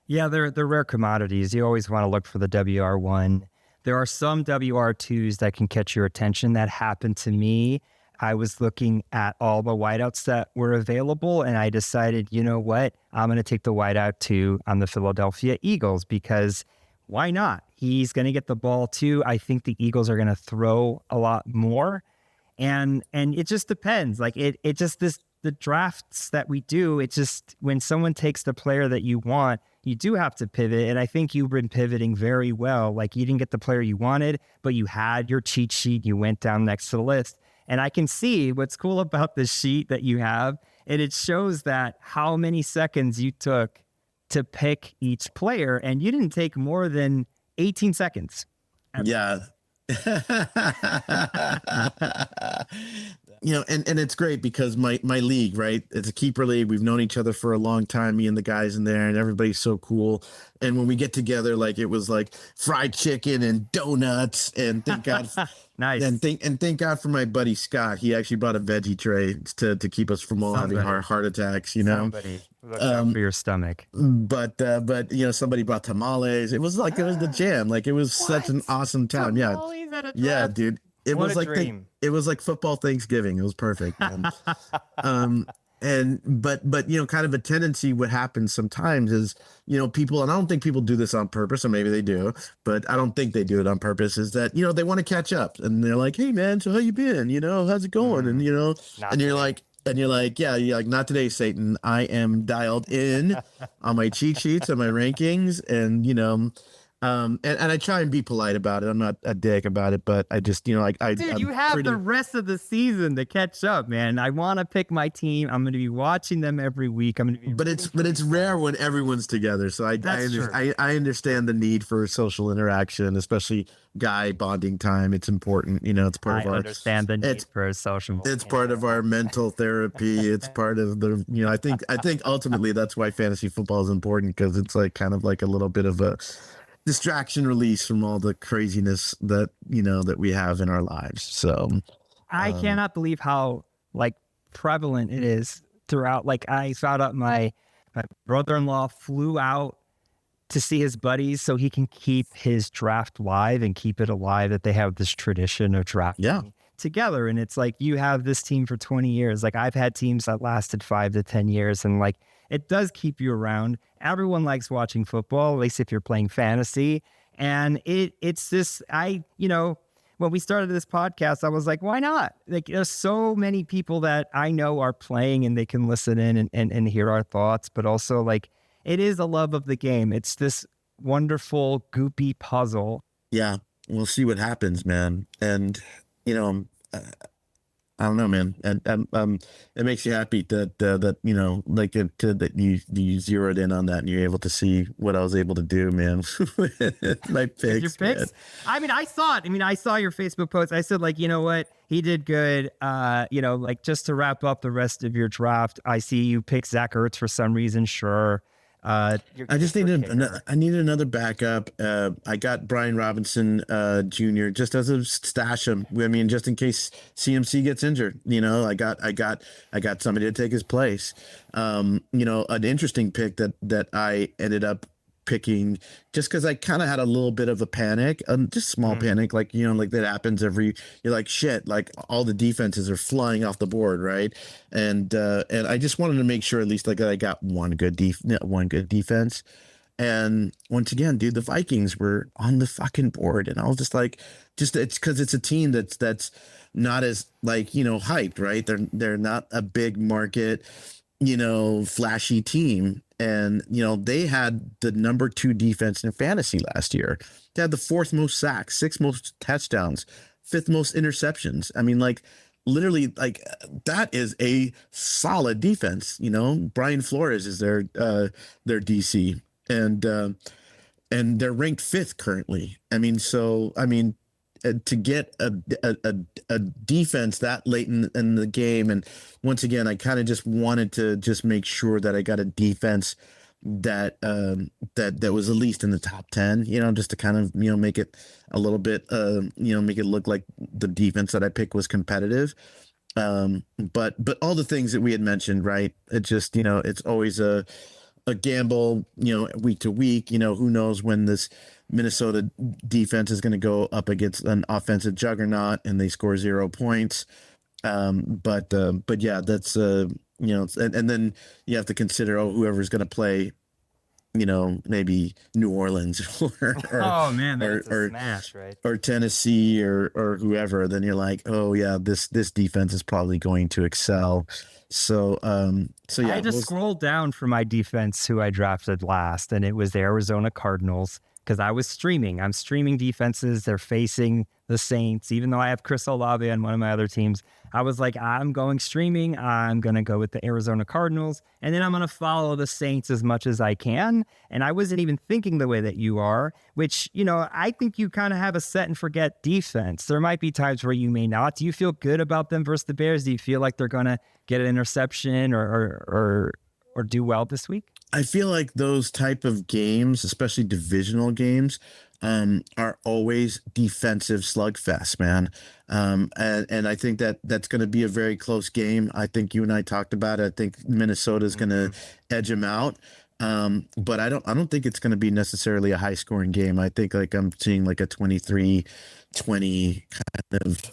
Yeah, they're rare commodities. You always want to look for the WR1. There are some WR2s that can catch your attention. That happened to me. I was looking at all the wideouts that were available, and I decided, you know what? I'm going to take the wideout 2 on the Philadelphia Eagles, because why not? He's going to get the ball too. I think the Eagles are going to throw a lot more. And it just depends. Like the drafts that we do, it's just when someone takes the player that you want, you do have to pivot. And I think you've been pivoting very well. Like, you didn't get the player you wanted, but you had your cheat sheet. You went down next to the list. And I can see what's cool about the sheet that you have. And it shows that how many seconds you took to pick each player. And you didn't take more than 18 seconds. Yeah. And it's great because my league, right? It's a keeper league. We've known each other for a long time, me and the guys in there, and everybody's so cool. And when we get together, like, it was like fried chicken and donuts, and thank God. Nice. And thank God for my buddy Scott. He actually brought a veggie tray to keep us from all having heart attacks, Somebody look out for your stomach. But somebody brought tamales. It was like, it was the jam. Like, it was such an awesome time. Tamales at a draft? Yeah, dude. It what was like it was like football Thanksgiving. It was perfect. But kind of a tendency, what happens sometimes is, people, and I don't think people do this on purpose, or maybe they do, but I don't think they do it on purpose, is that, they want to catch up, and they're like, hey man, so how you been? How's it going? And, you're like, yeah, you're like, not today, Satan. I am dialed in on my cheat sheets and my rankings, and, and I try and be polite about it. I'm not a dick about it, but I just, Dude, you have the rest of the season to catch up, man. I want to pick my team. I'm going to be watching them every week. But it's rare when everyone's together. So I understand the need for social interaction, especially guy bonding time. It's important. It's part of our. I understand the need for social. It's part of our mental therapy. It's part of the. I think ultimately that's why fantasy football is important, because it's like kind of like a little bit of a distraction release from all the craziness that that we have in our lives. So I cannot believe how prevalent it is throughout. Like, I found out my brother-in-law flew out to see his buddies so he can keep his draft live and keep it alive, that they have this tradition of drafting together. And it's like, you have this team for 20 years. Like, I've had teams that lasted 5 to 10 years, and it does keep you around. Everyone likes watching football, at least if you're playing fantasy. And it's this, when we started this podcast, I was like, why not? Like, there's so many people that I know are playing and they can listen in and hear our thoughts, but also like, it is a love of the game. It's this wonderful, goopy puzzle. Yeah, we'll see what happens, man. And you know, I don't know, man. And it makes you happy that like that you zeroed in on that and you're able to see what I was able to do, man. My picks, your picks. Man. I mean, I saw it. I mean, I saw your Facebook post. I said, like, you know what, he did good. Like, just to wrap up the rest of your draft, I see you pick Zach Ertz for some reason. Sure. I just needed another backup. I got Brian Robinson Jr. just as a stash him. I mean, just in case CMC gets injured. I got somebody to take his place. An interesting pick that I ended up picking just because I kind of had a little bit of a panic, just small panic, like that happens you're like, shit, like all the defenses are flying off the board, right? And I just wanted to make sure at least like I got one good defense. And once again, dude, the Vikings were on the fucking board, and I was just like, it's because it's a team that's not as like hyped, right? They're not a big market, flashy team. And, they had the number 2 defense in fantasy last year. They had the 4th most sacks, 6th most touchdowns, 5th most interceptions. I mean, like, literally, like, that is a solid defense. Brian Flores is their DC, and they're ranked 5th currently. To get a defense that late in the game. And once again, I kind of just wanted to just make sure that I got a defense that was at least in the top 10, just to kind of, make it a little bit, make it look like the defense that I picked was competitive. But all the things that we had mentioned, right? It just, it's always a gamble, week to week. Who knows when this Minnesota defense is going to go up against an offensive juggernaut and they score 0 points. But yeah, that's and then you have to consider whoever's going to play, maybe New Orleans or oh man, that's a smash, right? Or Tennessee or whoever. Then you're like, oh yeah, this defense is probably going to excel. So yeah, I had to scroll down for my defense who I drafted last, and it was the Arizona Cardinals, because I was streaming. I'm streaming defenses. They're facing the Saints. Even though I have Chris Olave on one of my other teams, I was like, I'm going streaming. I'm going to go with the Arizona Cardinals, and then I'm going to follow the Saints as much as I can. And I wasn't even thinking the way that you are, which, I think you kind of have a set and forget defense. There might be times where you may not. Do you feel good about them versus the Bears? Do you feel like they're going to get an interception or do well this week? I feel like those type of games, especially divisional games, are always defensive slugfests, man. And I think that's going to be a very close game. I think you and I talked about it. I think Minnesota is going to edge them out. But I don't think it's going to be necessarily a high scoring game. I think like I'm seeing like a 23-20 kind of,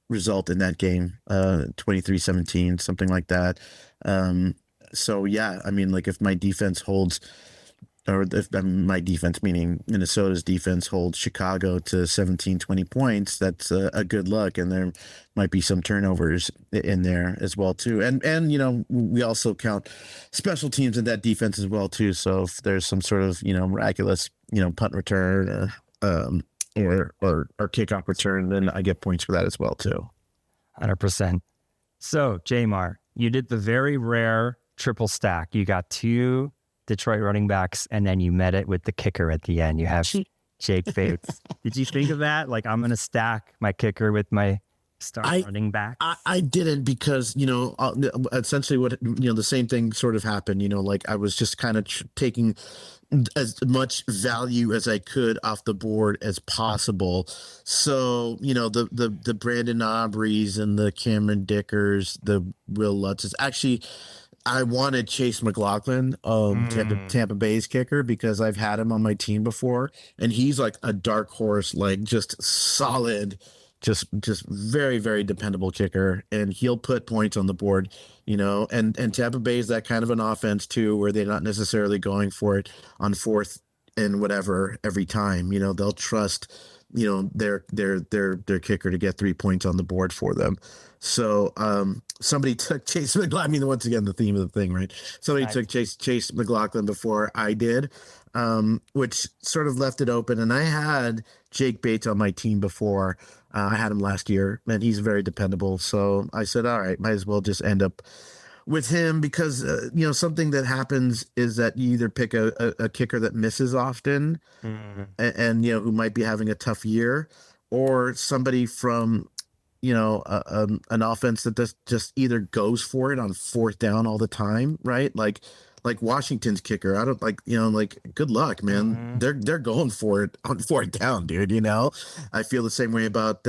result in that game, 23-17, something like that. So yeah, I mean, like if my defense holds, or if my defense, meaning Minnesota's defense, holds Chicago to 17-20 points, that's a good look. And there might be some turnovers in there as well too. And we also count special teams in that defense as well too. So if there's some sort of, miraculous, punt return, or kickoff return, then I get points for that as well too. 100%. So Jmar, you did the very rare triple stack. You got 2 Detroit running backs, and then you met it with the kicker at the end. You have Jake Bates. Did you think of that? Like, I'm going to stack my kicker with my running back? I didn't, because, essentially what, the same thing sort of happened, like I was just kind of taking as much value as I could off the board as possible. So, the Brandon Aubreys and the Cameron Dickers, the Will Lutzes, actually, I wanted Chase McLaughlin, Tampa Bay's kicker, because I've had him on my team before, and he's like a dark horse, like just solid, just very, very dependable kicker, and he'll put points on the board, and Tampa Bay is that kind of an offense too, where they're not necessarily going for it on fourth and whatever every time. They'll trust, their kicker to get 3 points on the board for them. So somebody took Chase McLaughlin. I mean, once again, the theme of the thing, right? Somebody took Chase McLaughlin before I did, which sort of left it open. And I had Jake Bates on my team before. I had him last year, and he's very dependable. So I said, all right, might as well just end up with him because something that happens is that you either pick a kicker that misses often and who might be having a tough year, or somebody from an offense that just either goes for it on fourth down all the time, right? Like Washington's kicker. I don't like good luck, man. They're going for it on fourth down, dude. I feel the same way about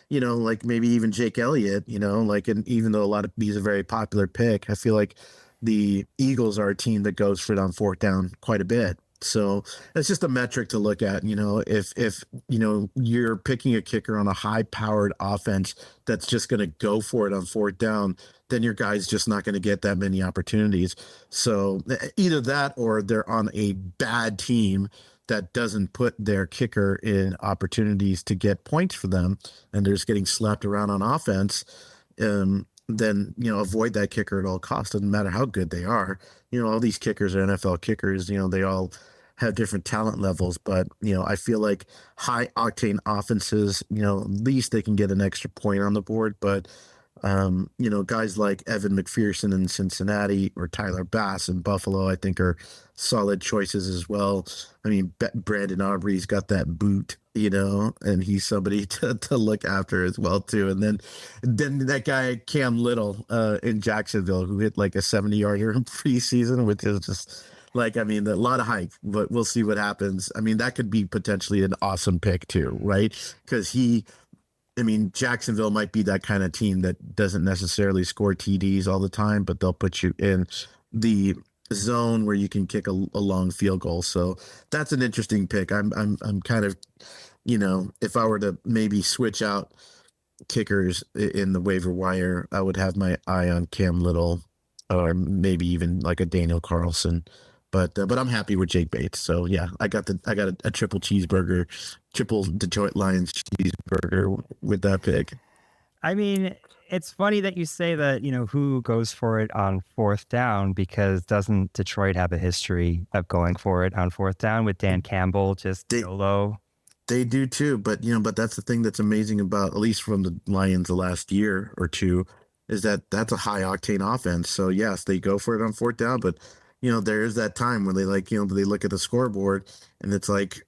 like maybe even Jake Elliott, and even though a lot of he's a very popular pick, I feel like the Eagles are a team that goes for it on fourth down quite a bit. So that's just a metric to look at. If you're picking a kicker on a high powered offense that's just going to go for it on fourth down, then your guy's just not going to get that many opportunities. So either that or they're on a bad team that doesn't put their kicker in opportunities to get points for them, and they're just getting slapped around on offense. Then avoid that kicker at all costs. Doesn't matter how good they are. All these kickers are NFL kickers. They all have different talent levels, but I feel like high octane offenses, at least they can get an extra point on the board. But guys like Evan McPherson in Cincinnati or Tyler Bass in Buffalo, I think are solid choices as well. I mean, Brandon Aubrey's got that boot, and he's somebody to look after as well too. And then that guy Cam Little in Jacksonville, who hit like a 70-yarder in preseason, which is just a lot of hype, but we'll see what happens. I mean, that could be potentially an awesome pick too, right? Because Jacksonville might be that kind of team that doesn't necessarily score TDs all the time, but they'll put you in the zone where you can kick a long field goal. So that's an interesting pick. I'm kind of, if I were to maybe switch out kickers in the waiver wire, I would have my eye on Cam Little or maybe even like a Daniel Carlson. But I'm happy with Jake Bates. So yeah, I got a triple cheeseburger, triple Detroit Lions cheeseburger with that pick. I mean, it's funny that you say that, who goes for it on fourth down, because doesn't Detroit have a history of going for it on fourth down with Dan Campbell just solo? They do too, but that's the thing that's amazing about, at least from the Lions the last year or two, is that that's a high octane offense. So yes, they go for it on fourth down, but there is that time when they they look at the scoreboard and it's like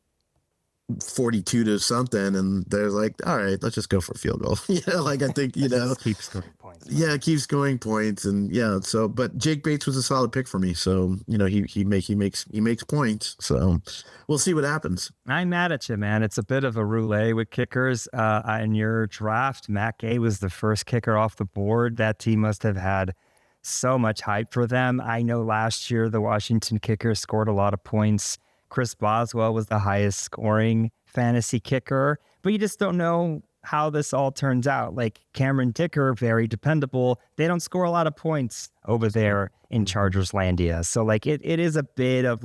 42 to something, and they're like, all right, let's just go for a field goal. I think, keep scoring points. Yeah, keep scoring points. And yeah, so, but Jake Bates was a solid pick for me. So, he makes points. So we'll see what happens. I'm mad at you, man. It's a bit of a roulette with kickers. In your draft, Matt Gay was the first kicker off the board. That team must have had so much hype for them. I know last year the Washington kicker scored a lot of points. Chris Boswell was the highest scoring fantasy kicker, but you just don't know how this all turns out. Like Cameron Dicker, very dependable. They don't score a lot of points over there in Chargers Landia. So it is a bit of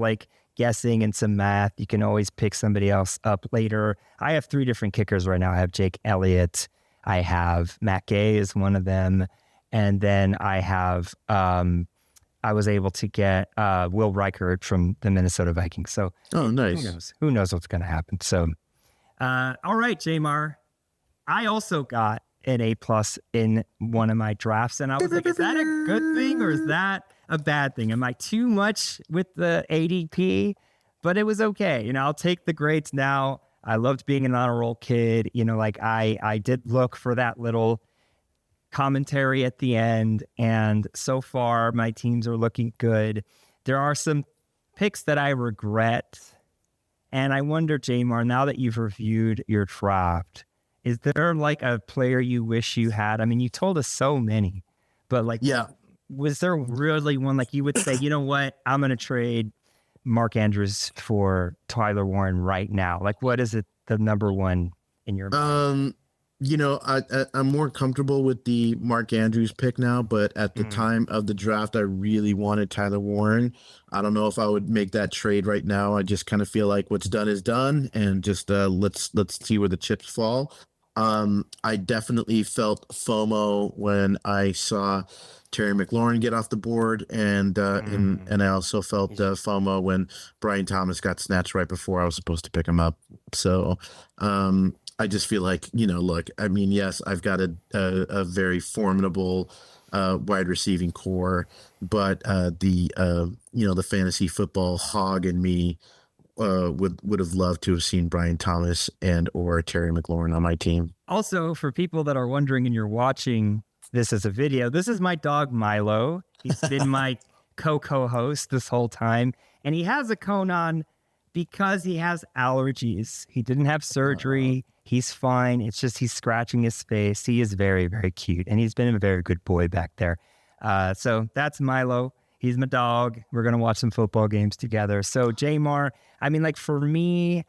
guessing and some math. You can always pick somebody else up later. I have 3 different kickers right now. I have Jake Elliott. I have Matt Gay is one of them. And then I have, I was able to get Will Reichert from the Minnesota Vikings. So, nice. Who knows what's going to happen? So, all right, Jmar. I also got an A+ in one of my drafts, and I was like, is that a good thing or is that a bad thing? Am I too much with the ADP? But it was okay. I'll take the grades now. I loved being an honor roll kid. I did look for that little commentary at the end, and so far my teams are looking good. There are some picks that I regret, and I wonder, Jmar, now that you've reviewed your draft, is there a player you wish you had? I mean, you told us so many, but was there really one you would say, you know what, I'm going to trade Mark Andrews for Tyler Warren right now? What is it, the number one in your mind? I'm more comfortable with the Mark Andrews pick now, but at the Mm. time of the draft, I really wanted Tyler Warren. I don't know if I would make that trade right now. I just kind of feel like what's done is done, and just let's see where the chips fall. I definitely felt FOMO when I saw Terry McLaurin get off the board, and I also felt FOMO when Brian Thomas got snatched right before I was supposed to pick him up. So, I just feel like, look, I mean, yes, I've got a very formidable wide receiving core, but the fantasy football hog in me would have loved to have seen Brian Thomas and or Terry McLaurin on my team. Also, for people that are wondering and you're watching this as a video, this is my dog Milo. He's been my co-host this whole time, and he has a cone on because he has allergies. He didn't have surgery. He's fine. It's just he's scratching his face. He is very, very cute, and he's been a very good boy back there. So that's Milo. He's my dog. We're going to watch some football games together. So Jmar, I mean, like for me,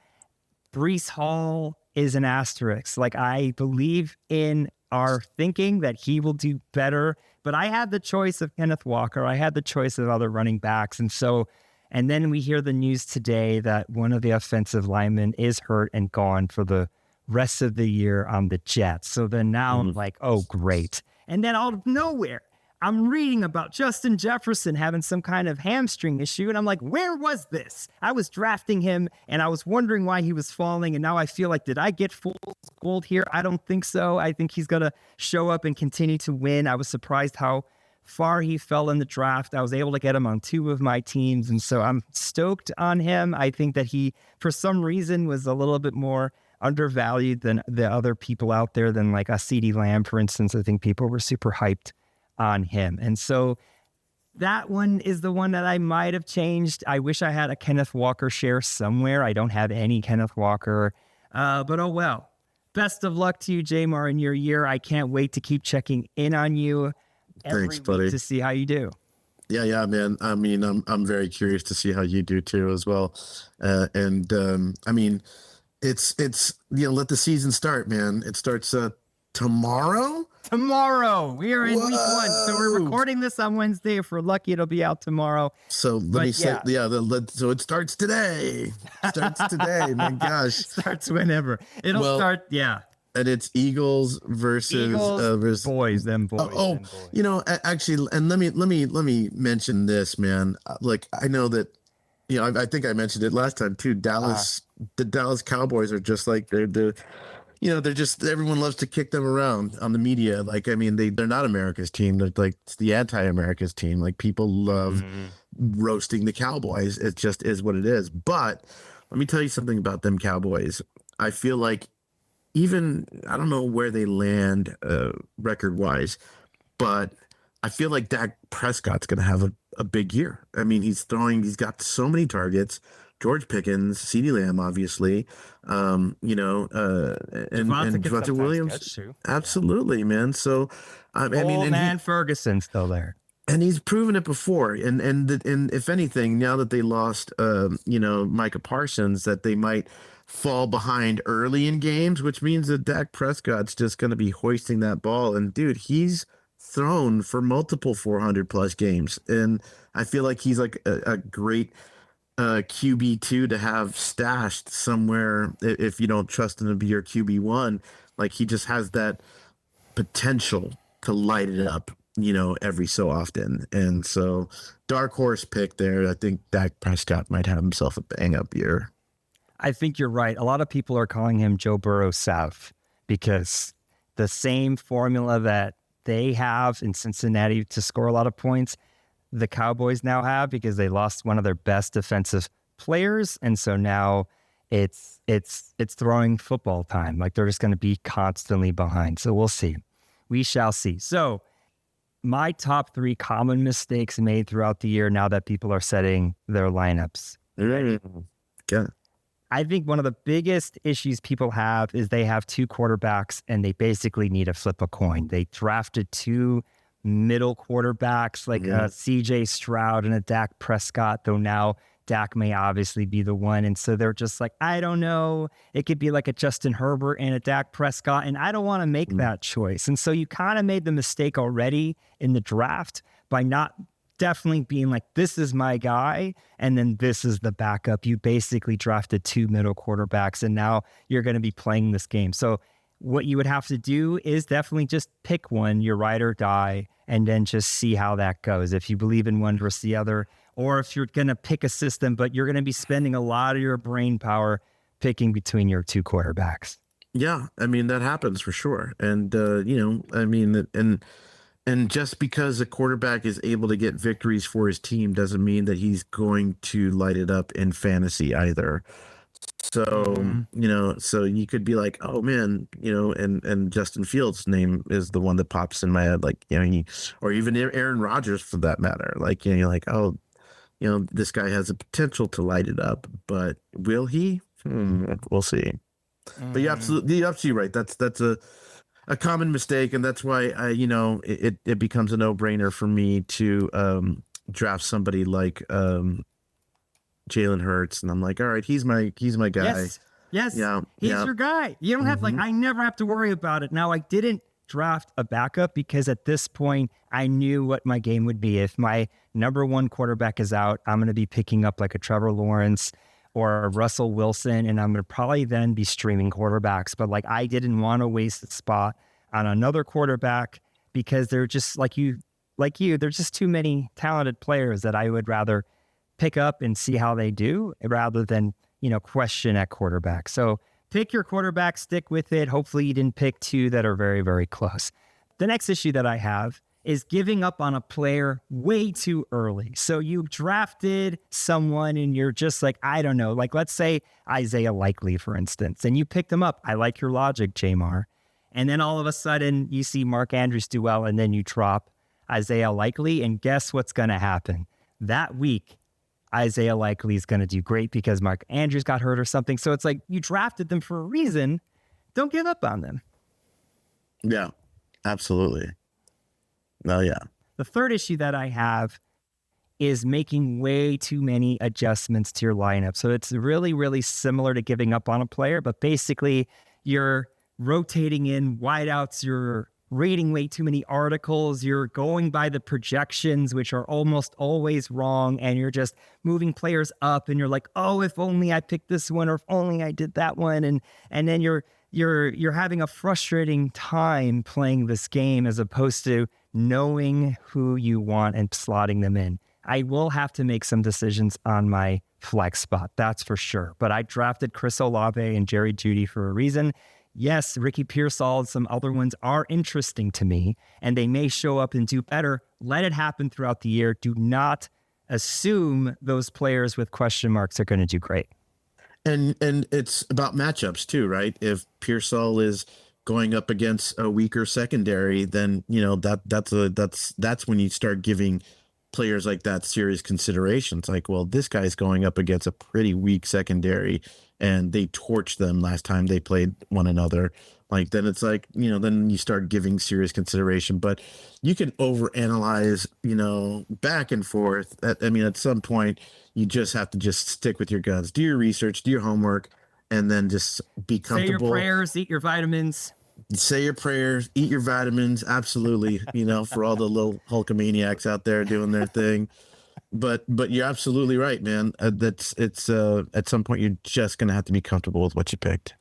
Brees Hall is an asterisk. Like I believe in our thinking that he will do better, but I had the choice of Kenneth Walker. I had the choice of other running backs. And then we hear the news today that one of the offensive linemen is hurt and gone for the rest of the year on the Jets. So then now I'm like, oh, great. And then out of nowhere, I'm reading about Justin Jefferson having some kind of hamstring issue. And I'm like, where was this? I was drafting him and I was wondering why he was falling. And now I feel like, did I get fool's gold here? I don't think so. I think he's going to show up and continue to win. I was surprised how far he fell in the draft. I was able to get him on 2 of my teams. And so I'm stoked on him. I think that he, for some reason, was a little bit more undervalued than the other people out there, than like a CeeDee Lamb, for instance. I think people were super hyped on him. And so that one is the one that I might have changed. I wish I had a Kenneth Walker share somewhere. I don't have any Kenneth Walker, but oh well. Best of luck to you, Jmar, in your year. I can't wait to keep checking in on you every Thanks, buddy. week to see how you do. Yeah, man. I mean, I'm very curious to see how you do too as well. I mean, it's let the season start, man. It starts tomorrow. We are in week 1, so we're recording this on Wednesday. If we're lucky, it'll be out tomorrow. So let me say, so it starts today. My gosh, starts whenever it'll start. Yeah. And it's Eagles versus boys. Them boys. Them boys. Actually, and let me mention this, man. Like I know that, I think I mentioned it last time too. The Dallas Cowboys are just like they're just, everyone loves to kick them around on the media. Like, I mean, they're not America's team. They're like, it's the anti-America's team. Like people love roasting the Cowboys. It just is what it is. But let me tell you something about them Cowboys. I feel like I don't know where they land record wise, but I feel like Dak Prescott's going to have a big year. I mean, he's got so many targets. George Pickens, CeeDee Lamb, obviously, and Devontae Williams. Absolutely, man. So, I mean, Ferguson's still there. And he's proven it before. And if anything, now that they lost, Micah Parsons, that they might fall behind early in games, which means that Dak Prescott's just going to be hoisting that ball. And dude, he's thrown for multiple 400+ games. And I feel like he's like a great QB2 to have stashed somewhere if you don't trust him to be your QB1. Like he just has that potential to light it up, every so often. And so dark horse pick there. I think Dak Prescott might have himself a bang up year. I think you're right. A lot of people are calling him Joe Burrow South because the same formula that they have in Cincinnati to score a lot of points, the Cowboys now have, because they lost one of their best defensive players. And so now it's throwing football time. Like they're just going to be constantly behind. So we'll see. We shall see. So my top 3 common mistakes made throughout the year now that people are setting their lineups. Okay. I think one of the biggest issues people have is they have 2 quarterbacks and they basically need to flip a coin. They drafted 2 middle quarterbacks like CJ Stroud and a Dak Prescott, though now Dak may obviously be the one. And so they're just like, I don't know. It could be like a Justin Herbert and a Dak Prescott, and I don't want to make that choice. And so you kind of made the mistake already in the draft by not definitely being like, this is my guy, and then this is the backup. You basically drafted 2 middle quarterbacks, and now you're going to be playing this game. So what you would have to do is definitely just pick one, your ride or die, and then just see how that goes. If you believe in one versus the other, or if you're going to pick a system, but you're going to be spending a lot of your brain power picking between your 2 quarterbacks. Yeah, I mean, that happens for sure. And, I mean, and just because a quarterback is able to get victories for his team doesn't mean that he's going to light it up in fantasy either. So, so you could be like, oh man, and Justin Fields' name is the one that pops in my head. Like, or even Aaron Rodgers for that matter. Like, you're like, oh, this guy has the potential to light it up, but will he? We'll see. But you're absolutely right. That's a common mistake, and that's why it becomes a no-brainer for me to draft somebody like Jalen Hurts, and I'm like, all right, he's my guy. Yes, he's your guy. You don't have I never have to worry about it. Now, I didn't draft a backup because at this point I knew what my game would be. If my number 1 quarterback is out, I'm going to be picking up like a Trevor Lawrence or a Russell Wilson, and I'm going to probably then be streaming quarterbacks. But like, I didn't want to waste a spot on another quarterback because they're just like you, there's just too many talented players that I would rather pick up and see how they do rather than, question at quarterback. So pick your quarterback, stick with it. Hopefully you didn't pick 2 that are very, very close. The next issue that I have is giving up on a player way too early. So you drafted someone and you're just like, I don't know, like let's say Isaiah Likely, for instance, and you picked him up. I like your logic, Jmar. And then all of a sudden you see Mark Andrews do well, and then you drop Isaiah Likely, and guess what's going to happen? That week, Isaiah Likely is going to do great because Mark Andrews got hurt or something. So it's like, you drafted them for a reason. Don't give up on them. Yeah, absolutely. Oh, yeah. The third issue that I have is making way too many adjustments to your lineup. So it's really, really similar to giving up on a player, but basically you're rotating in wideouts, you're reading way too many articles, you're going by the projections, which are almost always wrong, and you're just moving players up, and you're like, oh, if only I picked this one, or if only I did that one, and then you're having a frustrating time playing this game as opposed to knowing who you want and slotting them in. I will have to make some decisions on my flex spot, that's for sure. But I drafted Chris Olave and Jerry Jeudy for a reason. Yes, Ricky Pearsall and some other ones are interesting to me, and they may show up and do better. Let it happen throughout the year. Do not assume those players with question marks are going to do great. And it's about matchups too, right? If Pearsall is going up against a weaker secondary, then that's when you start giving players like that serious considerations. Like, well, this guy's going up against a pretty weak secondary, and they torched them last time they played one another. Like, then it's like, then you start giving serious consideration. But you can overanalyze, back and forth. At some point, you just have to just stick with your guns, do your research, do your homework, and then just be comfortable. Say your prayers, eat your vitamins. Say your prayers, eat your vitamins. Absolutely. For all the little Hulkamaniacs out there doing their thing. But you're absolutely right, man. It's at some point, you're just going to have to be comfortable with what you picked.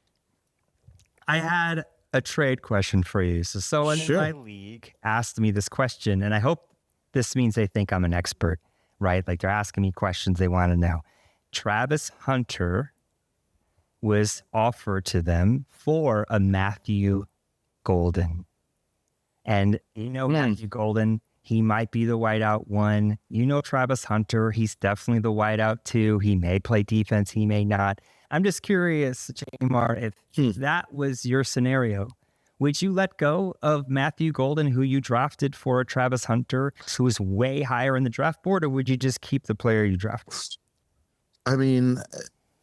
I had a trade question for you. So someone in my league asked me this question, and I hope this means they think I'm an expert, right? Like, they're asking me questions they want to know. Travis Hunter was offered to them for a Matthew Golden. And Matthew Golden, he might be the wideout one. Travis Hunter, he's definitely the wideout two. He may play defense, he may not. I'm just curious, Jmar, if that was your scenario, would you let go of Matthew Golden, who you drafted for a Travis Hunter, who was way higher in the draft board, or would you just keep the player you drafted? I mean,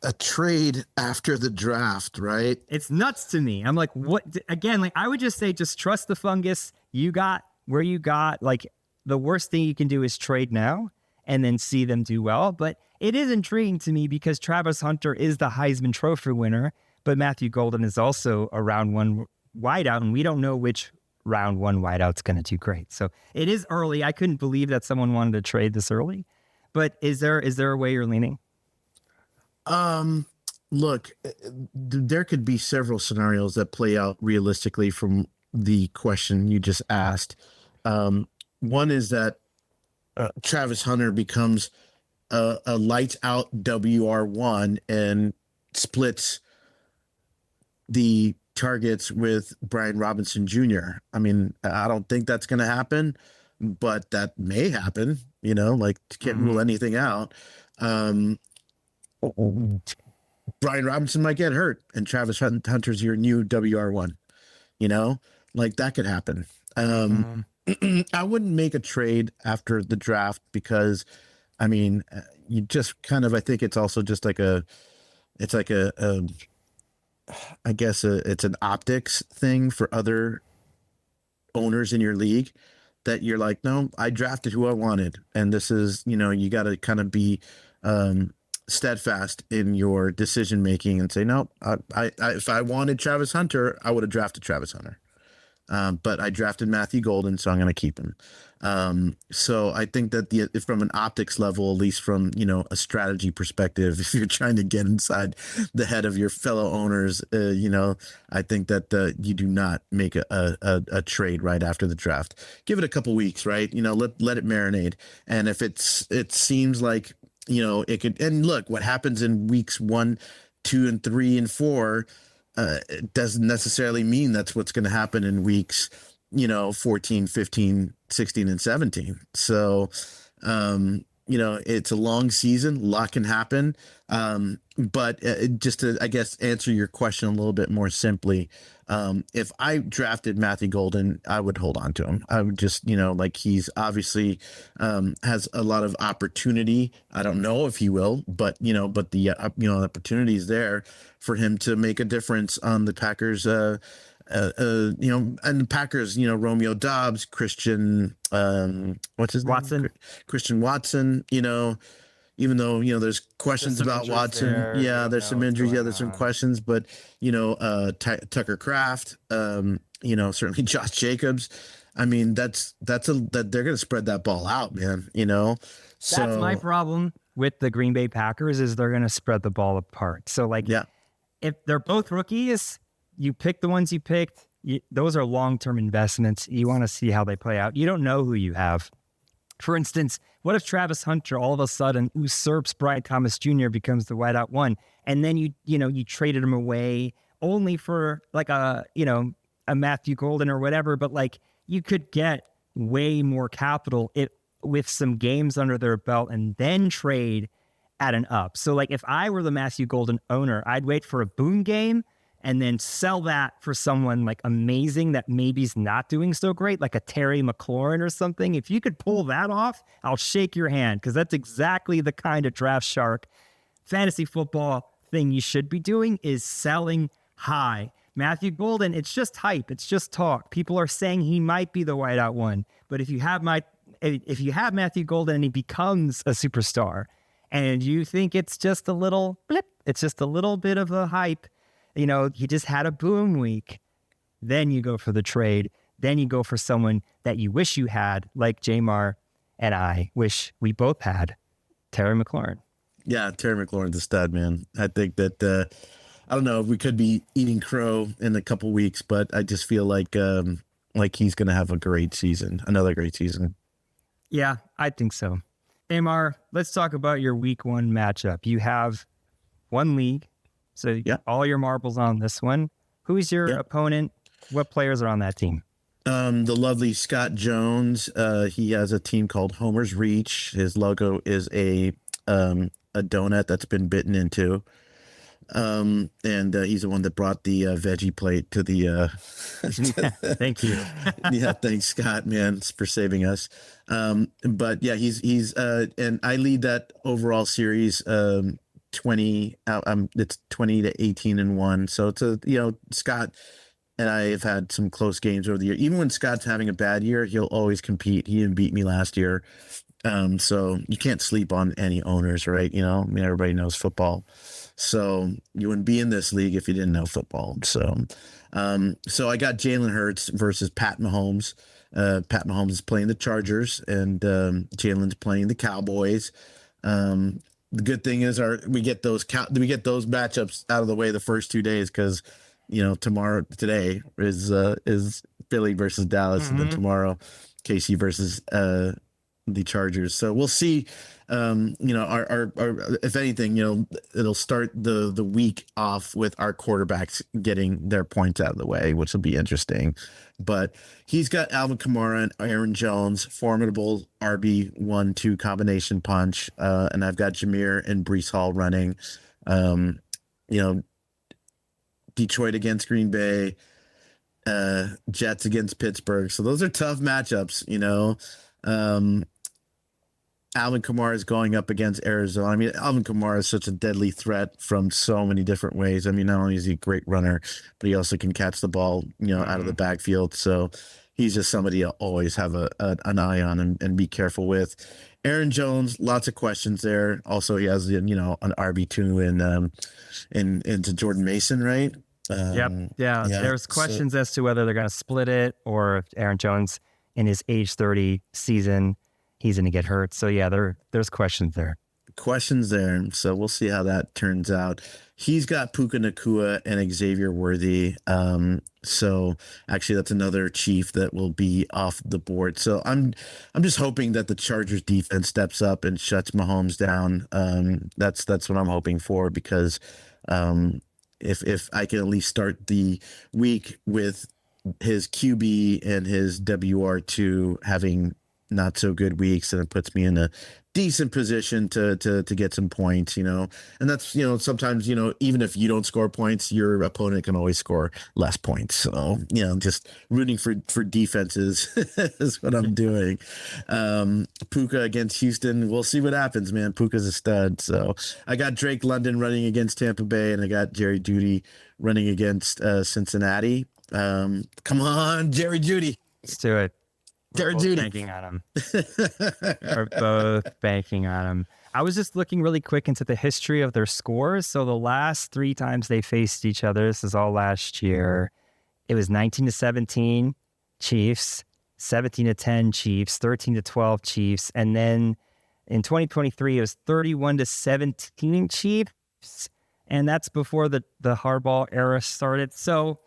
a trade after the draft, right? It's nuts to me. I'm like, what? Again, like, I would just say, just trust the fungus. You got where you got. Like, the worst thing you can do is trade now and then see them do well. But it is intriguing to me because Travis Hunter is the Heisman Trophy winner, but Matthew Golden is also a round one wideout, and we don't know which round one wideout's going to do great. So it is early. I couldn't believe that someone wanted to trade this early, but is there a way you're leaning? Look, there could be several scenarios that play out realistically from the question you just asked. One is that Travis Hunter becomes a lights out WR1 and splits the targets with Brian Robinson Jr. I mean, I don't think that's going to happen, but that may happen. Like, can't rule anything out. Brian Robinson might get hurt, and Travis Hunter's your new WR1. Like, that could happen. I wouldn't make a trade after the draft because, I mean, you just kind of, I think it's also just like it's an optics thing for other owners in your league that you're like, no, I drafted who I wanted. And this is, you got to kind of be steadfast in your decision making and say, no, I if I wanted Travis Hunter, I would have drafted Travis Hunter. But I drafted Matthew Golden, so I'm going to keep him. So I think that from an optics level, at least from, a strategy perspective, if you're trying to get inside the head of your fellow owners, I think that you do not make a trade right after the draft. Give it a couple weeks, right? Let it marinate. And if it seems like, it could, and look, what happens in weeks 1, 2, and 3, and 4, it doesn't necessarily mean that's what's going to happen in weeks, 14, 15, 16, and 17. So, it's a long season. A lot can happen. But just to, I guess, answer your question a little bit more simply, if I drafted Matthew Golden, I would hold on to him. I would just, like, he's obviously has a lot of opportunity. I don't know if he will, but the opportunity is there for him to make a difference on the Packers. And the Packers, Romeo Dobbs, Christian, what's his name? Christian Watson, even though, there's questions about Watson. There's some injuries. There's some questions, but, Tucker Kraft, certainly Josh Jacobs. I mean, that they're going to spread that ball out, man, So that's my problem with the Green Bay Packers is they're going to spread the ball apart. So if they're both rookies, you pick the ones you picked. Those are long-term investments. You want to see how they play out. You don't know who you have. For instance, what if Travis Hunter all of a sudden usurps Brian Thomas Jr., becomes the wideout one, and then you traded him away only for like a Matthew Golden or whatever, but like you could get way more capital with some games under their belt and then trade at an up. So like if I were the Matthew Golden owner, I'd wait for a boom game and then sell that for someone like amazing that maybe's not doing so great, like a Terry McLaurin or something. If you could pull that off, I'll shake your hand because that's exactly the kind of draft shark fantasy football thing you should be doing is selling high. Matthew Golden, it's just hype. It's just talk. People are saying he might be the wideout one. But if you have Matthew Golden and he becomes a superstar and you think it's just a little blip, it's just a little bit of a hype, he just had a boom week. Then you go for the trade. Then you go for someone that you wish you had, like Jmar and I wish we both had, Terry McLaurin. Yeah, Terry McLaurin's a stud, man. I think that, I don't know if we could be eating crow in a couple weeks, but I just feel like he's going to have a great season, another great season. Yeah, I think so. Jmar, let's talk about your week 1 matchup. You have one league. So all your marbles on this one. Who's your opponent? What players are on that team? The lovely Scott Jones. He has a team called Homer's Reach. His logo is a donut that's been bitten into. And he's the one that brought the veggie plate to the. Thank you. Yeah, thanks, Scott, man, for saving us. But yeah, he's and I lead that overall series. 20 it's 20 to 18 and 1, so it's Scott and I have had some close games over the year. Even when Scott's having a bad year, he'll always compete. He didn't beat me last year, So you can't sleep on any owners, right? I mean, everybody knows football. So you wouldn't be in this league if you didn't know football. So I got Jalen Hurts versus Pat Mahomes. Pat Mahomes is playing the Chargers, and Jalen's playing the Cowboys. The good thing is we get those matchups out of the way the first 2 days, because today is Philly versus Dallas, and then tomorrow KC versus the Chargers. So we'll see. Our if anything, it'll start the week off with our quarterbacks getting their points out of the way, which will be interesting. But he's got Alvin Kamara and Aaron Jones, formidable RB1-2 combination punch, and I've got Jmar and Breece Hall running. Detroit against Green Bay, Jets against Pittsburgh. So those are tough matchups. Alvin Kamara is going up against Arizona. I mean, Alvin Kamara is such a deadly threat from so many different ways. I mean, not only is he a great runner, but he also can catch the ball, out of the backfield. So he's just somebody to always have an eye on and be careful with. Aaron Jones, lots of questions there. Also, he has an RB2 into Jordan Mason, right? Yep. Yeah. There's questions as to whether they're going to split it, or if Aaron Jones in his age 30 season, he's going to get hurt. So yeah, there's questions there. So we'll see how that turns out. He's got Puka Nacua and Xavier Worthy. So actually that's another Chief that will be off the board. So I'm just hoping that the Chargers defense steps up and shuts Mahomes down. That's what I'm hoping for, because if I can at least start the week with his QB and his WR2 having not so good weeks, and it puts me in a decent position to get some points, and that's, sometimes, even if you don't score points, your opponent can always score less points. So, just rooting for defenses is what I'm doing. Puka against Houston, we'll see what happens, man. Puka's a stud. So I got Drake London running against Tampa Bay, and I got Jerry Jeudy running against Cincinnati. Come on, Jerry Jeudy. Let's do it. We're both banking on him. We're both banking on him. I was just looking really quick into the history of their scores. So the last 3 times they faced each other, this is all last year, it was 19-17 Chiefs, 17-10 Chiefs, 13-12 Chiefs, and then in 2023 it was 31-17 Chiefs, and that's before the Harbaugh era started. So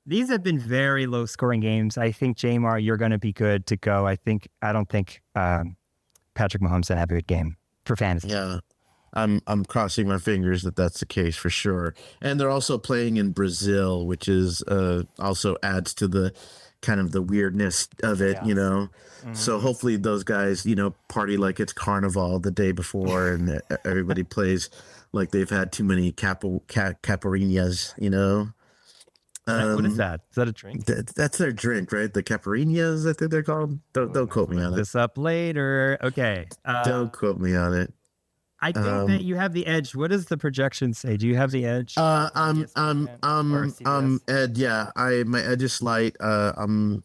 these have been very low-scoring games. I think, Jmar, you're going to be good to go. I don't think Patrick Mahomes will have a good game for fantasy. Yeah, I'm crossing my fingers that that's the case for sure. And they're also playing in Brazil, which is also adds to the kind of the weirdness of it, So hopefully those guys, party like it's Carnival the day before, and everybody plays like they've had too many caipirinhas, What is that? Is that a drink? That's their drink, right? The caipirinhas, I think they're called. Don't quote me on it. This up later. Okay. Don't quote me on it. I think that you have the edge. What does the projection say? Do you have the edge? I'm Ed. Yeah, my edge is slight. I'm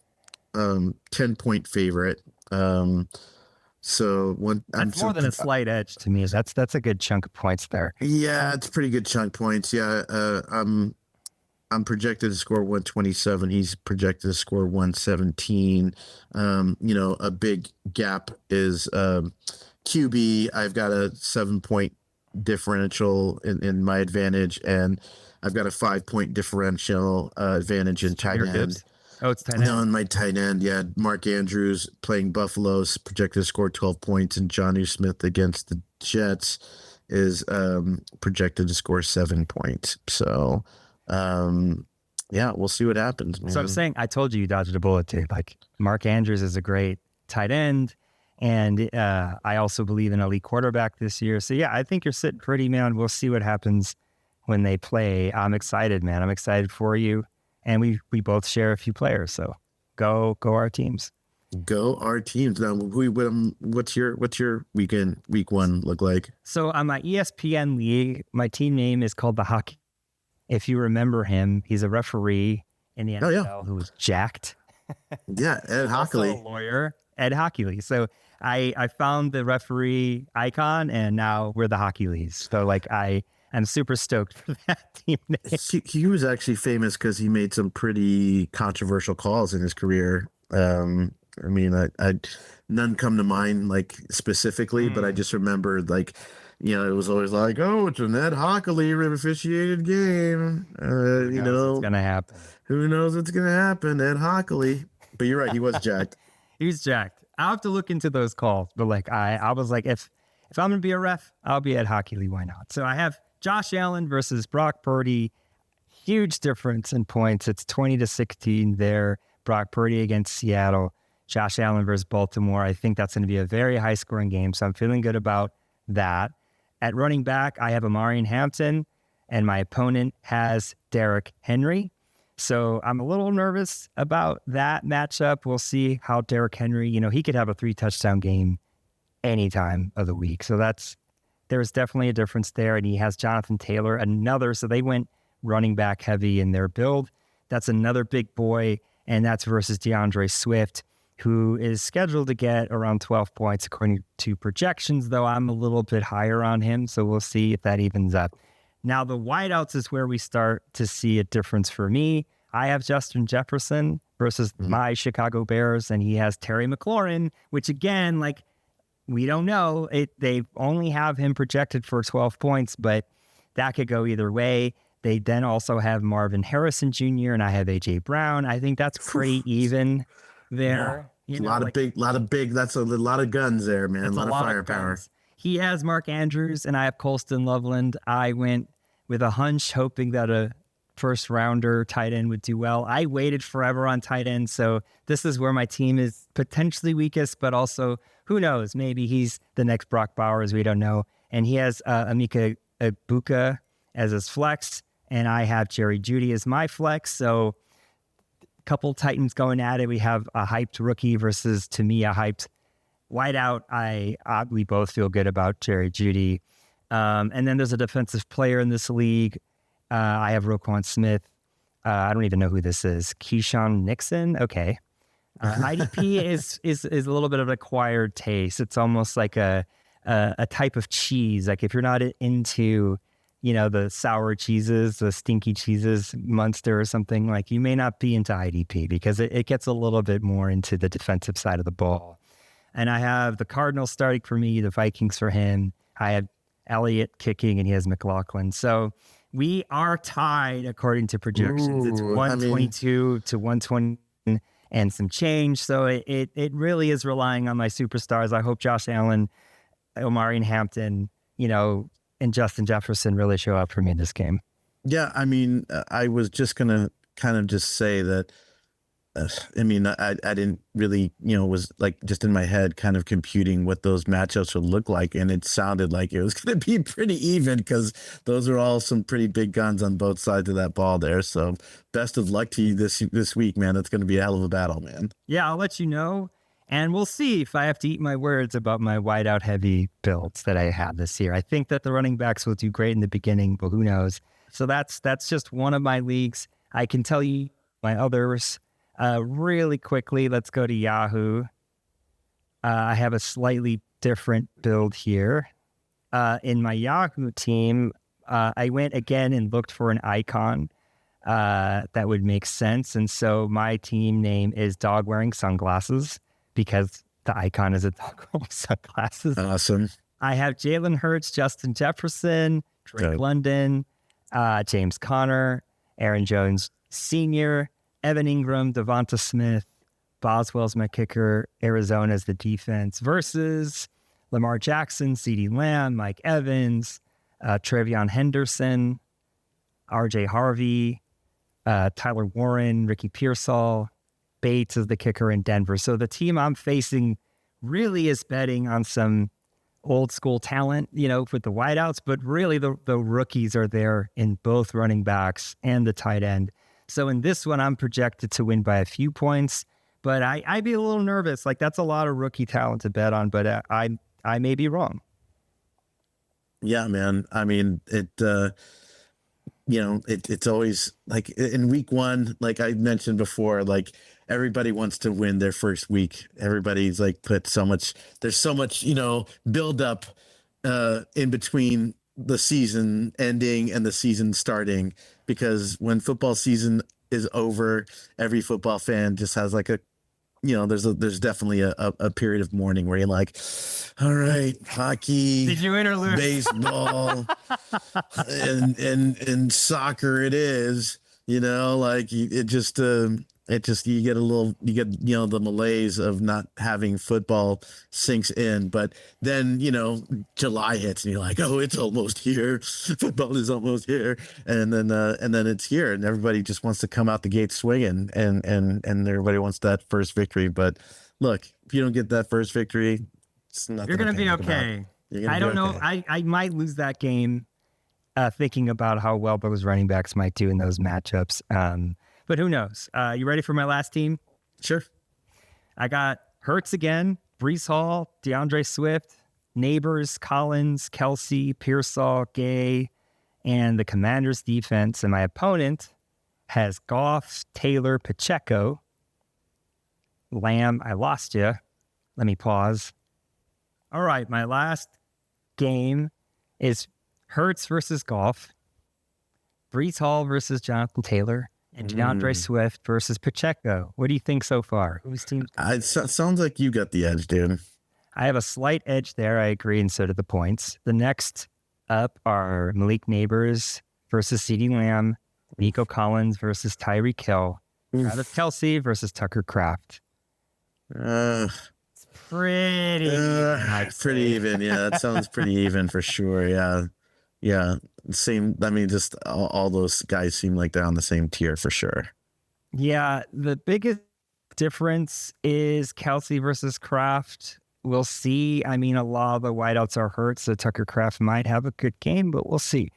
10-point favorite. So that's more than a slight edge to me. That's a good chunk of points there. Yeah, it's a pretty good chunk points. Yeah, I'm projected to score 127. He's projected to score 117. A big gap is QB. I've got a 7-point differential in my advantage, and I've got a 5-point differential advantage in tight end. Oh, it's tight end. No, in my tight end, yeah. Mark Andrews playing Buffalo's projected to score 12 points, and Jonnu Smith against the Jets is projected to score 7 points. So yeah, we'll see what happens, man. So I'm saying, I told you dodged a bullet, too. Like, Mark Andrews is a great tight end, and I also believe in elite quarterback this year. So yeah, I think you're sitting pretty, man. We'll see what happens when they play. I'm excited, man. I'm excited for you, and we both share a few players. So go our teams. Go our teams. Now, what's your week 1 look like? So on my ESPN league, my team name is called the Hockey. If you remember him, he's a referee in the NFL who was jacked. Yeah, Ed Hockley. Also a lawyer, Ed Hockley. So I found the referee icon, and now we're the hockey leagues. So like I'm super stoked for that team name. He was actually famous because he made some pretty controversial calls in his career. I mean, I none come to mind like specifically, but I just remember like, it was always like, oh, it's an Ed Hockley officiated game. What's gonna happen? Who knows what's gonna happen? Ed Hockley. But you're right, he was jacked. He's jacked. I'll have to look into those calls, but like I was like, if I'm gonna be a ref, I'll be Ed Hockley. Why not? So I have Josh Allen versus Brock Purdy. Huge difference in points. It's 20-16 there. Brock Purdy against Seattle. Josh Allen versus Baltimore. I think that's going to be a very high scoring game. So I'm feeling good about that. At running back, I have Amari Hampton, and my opponent has Derrick Henry. So I'm a little nervous about that matchup. We'll see how Derrick Henry, he could have a 3-touchdown game any time of the week. So there's definitely a difference there. And he has Jonathan Taylor, so they went running back heavy in their build. That's another big boy, and that's versus DeAndre Swift, who is scheduled to get around 12 points according to projections, though I'm a little bit higher on him. So we'll see if that evens up. Now, the wideouts is where we start to see a difference for me. I have Justin Jefferson versus my Chicago Bears, and he has Terry McLaurin, which again, like, we don't know. They only have him projected for 12 points, but that could go either way. They then also have Marvin Harrison Jr., and I have A.J. Brown. I think that's pretty even there. Yeah. That's a lot of guns there, man. A lot of firepower. He has Mark Andrews, and I have Colston Loveland. I went with a hunch, hoping that a first rounder tight end would do well. I waited forever on tight end, so this is where my team is potentially weakest, but also, who knows? Maybe he's the next Brock Bowers. We don't know. And he has Emeka Egbuka as his flex, and I have Jerry Jeudy as my flex. So a couple Titans going at it. We have a hyped rookie versus, to me, a hyped wideout. We both feel good about Jerry Jeudy. And then there's a defensive player in this league. I have Roquan Smith. I don't even know who this is. Keyshawn Nixon. Okay. IDP is a little bit of an acquired taste. It's almost like a type of cheese. Like if you're not into, the sour cheeses, the stinky cheeses, Munster or something, like you may not be into IDP because it gets a little bit more into the defensive side of the ball. And I have the Cardinals starting for me, the Vikings for him. I have Elliott kicking, and he has McLaughlin. So we are tied according to projections. It's 122 to 120 and some change. So it really is relying on my superstars. I hope Josh Allen, Omari Hampton, and Justin Jefferson really show up for me in this game. Yeah, I was just going to kind of just say that, I didn't really, was like just in my head kind of computing what those matchups would look like. And it sounded like it was going to be pretty even because those are all some pretty big guns on both sides of that ball there. So best of luck to you this week, man. It's going to be a hell of a battle, man. Yeah, I'll let you know. And we'll see if I have to eat my words about my wideout heavy builds that I have this year. I think that the running backs will do great in the beginning, but who knows? So that's just one of my leagues. I can tell you my others really quickly. Let's go to Yahoo. I have a slightly different build here. In my Yahoo team, I went again and looked for an icon that would make sense. And so my team name is Dog Wearing Sunglasses, because the icon is a dog wearing sunglasses. Awesome. I have Jalen Hurts, Justin Jefferson, Drake London, James Conner, Aaron Jones Sr., Evan Ingram, Devonta Smith, Boswell's my kicker, Arizona's the defense, versus Lamar Jackson, CeeDee Lamb, Mike Evans, Trevion Henderson, RJ Harvey, Tyler Warren, Ricky Pearsall, Bates is the kicker in Denver. So the team I'm facing really is betting on some old school talent, with the wideouts, but really the rookies are there in both running backs and the tight end. So in this one, I'm projected to win by a few points, but I'd be a little nervous. Like that's a lot of rookie talent to bet on, but I may be wrong. Yeah, man. it's always like in week one, like I mentioned before, like everybody wants to win their first week. Everybody's like there's so much, build up in between the season ending and the season starting, because when football season is over, every football fan just has like there's definitely a period of mourning where you're like, all right, hockey, did you win or lose? Baseball, and soccer it is, like you get the malaise of not having football sinks in. But then, July hits and you're like, oh, it's almost here. Football is almost here. And then it's here and everybody just wants to come out the gate swinging and everybody wants that first victory. But look, if you don't get that first victory, it's nothing. You're going to be okay. I don't know. I might lose that game thinking about how well those running backs might do in those matchups. But who knows? You ready for my last team? Sure. I got Hurts again, Brees Hall, DeAndre Swift, Neighbors, Collins, Kelsey, Pearsall, Gay, and the Commanders defense. And my opponent has Goff, Taylor, Pacheco, Lamb. I lost you. Let me pause. All right, my last game is Hurts versus Goff, Brees Hall versus Jonathan Taylor, and DeAndre Swift versus Pacheco. What do you think so far? Whose team? It sounds like you got the edge, dude. I have a slight edge there. I agree, and so do the points. The next up are Malik Neighbors versus CeeDee Lamb, Nico Collins versus Tyreek Hill, Travis Kelce versus Tucker Kraft. It's pretty even. Yeah, that sounds pretty even for sure. Yeah. Same. I mean, just all those guys seem like they're on the same tier for sure. Yeah, the biggest difference is Kelce versus Kraft. We'll see. I mean, a lot of the wideouts are hurt, so Tucker Kraft might have a good game, but we'll see.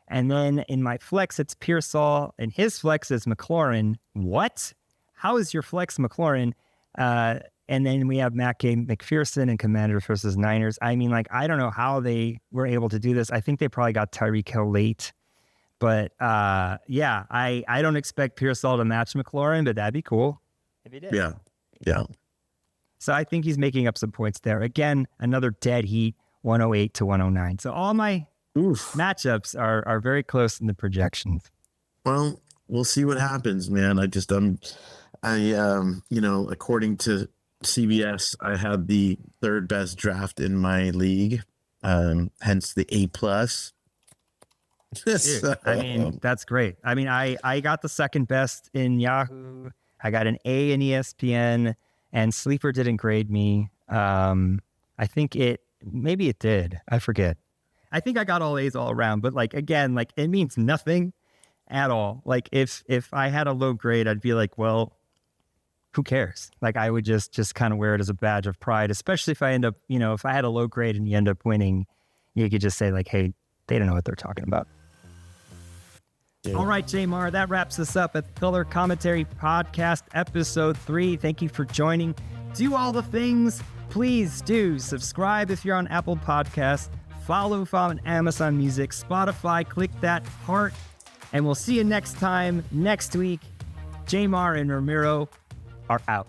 And then in my flex, it's Pearsall, and his flex is McLaurin. What? How is your flex McLaurin? And then we have Matt Gay McPherson and Commanders versus Niners. I mean, like, I don't know how they were able to do this. I think they probably got Tyreek Hill late. But, yeah, I don't expect Pearsall to match McLaurin, but that'd be cool if he did. Yeah. So I think he's making up some points there. Again, another dead heat, 108 to 109. So all my matchups are very close in the projections. Well, we'll see what happens, man. According to CBS, I had the third best draft in my league, hence the A+. Dude, I mean, that's great. I mean, I got the second best in Yahoo. I got an A in ESPN, and Sleeper didn't grade me. I think maybe it did. I forget. I think I got all A's all around, but like, again, like it means nothing at all. Like if I had a low grade, I'd be like, well, who cares? Like I would just kind of wear it as a badge of pride, especially if I end up, if I had a low grade and you end up winning, you could just say like, hey, they don't know what they're talking about. Yeah. All right, Jmar, that wraps us up at the Color Commentary Podcast, Episode 3. Thank you for joining. Do all the things. Please do subscribe if you're on Apple Podcasts. Follow on Amazon Music, Spotify. Click that heart. And we'll see you next time, next week. Jmar and Ramiro are out.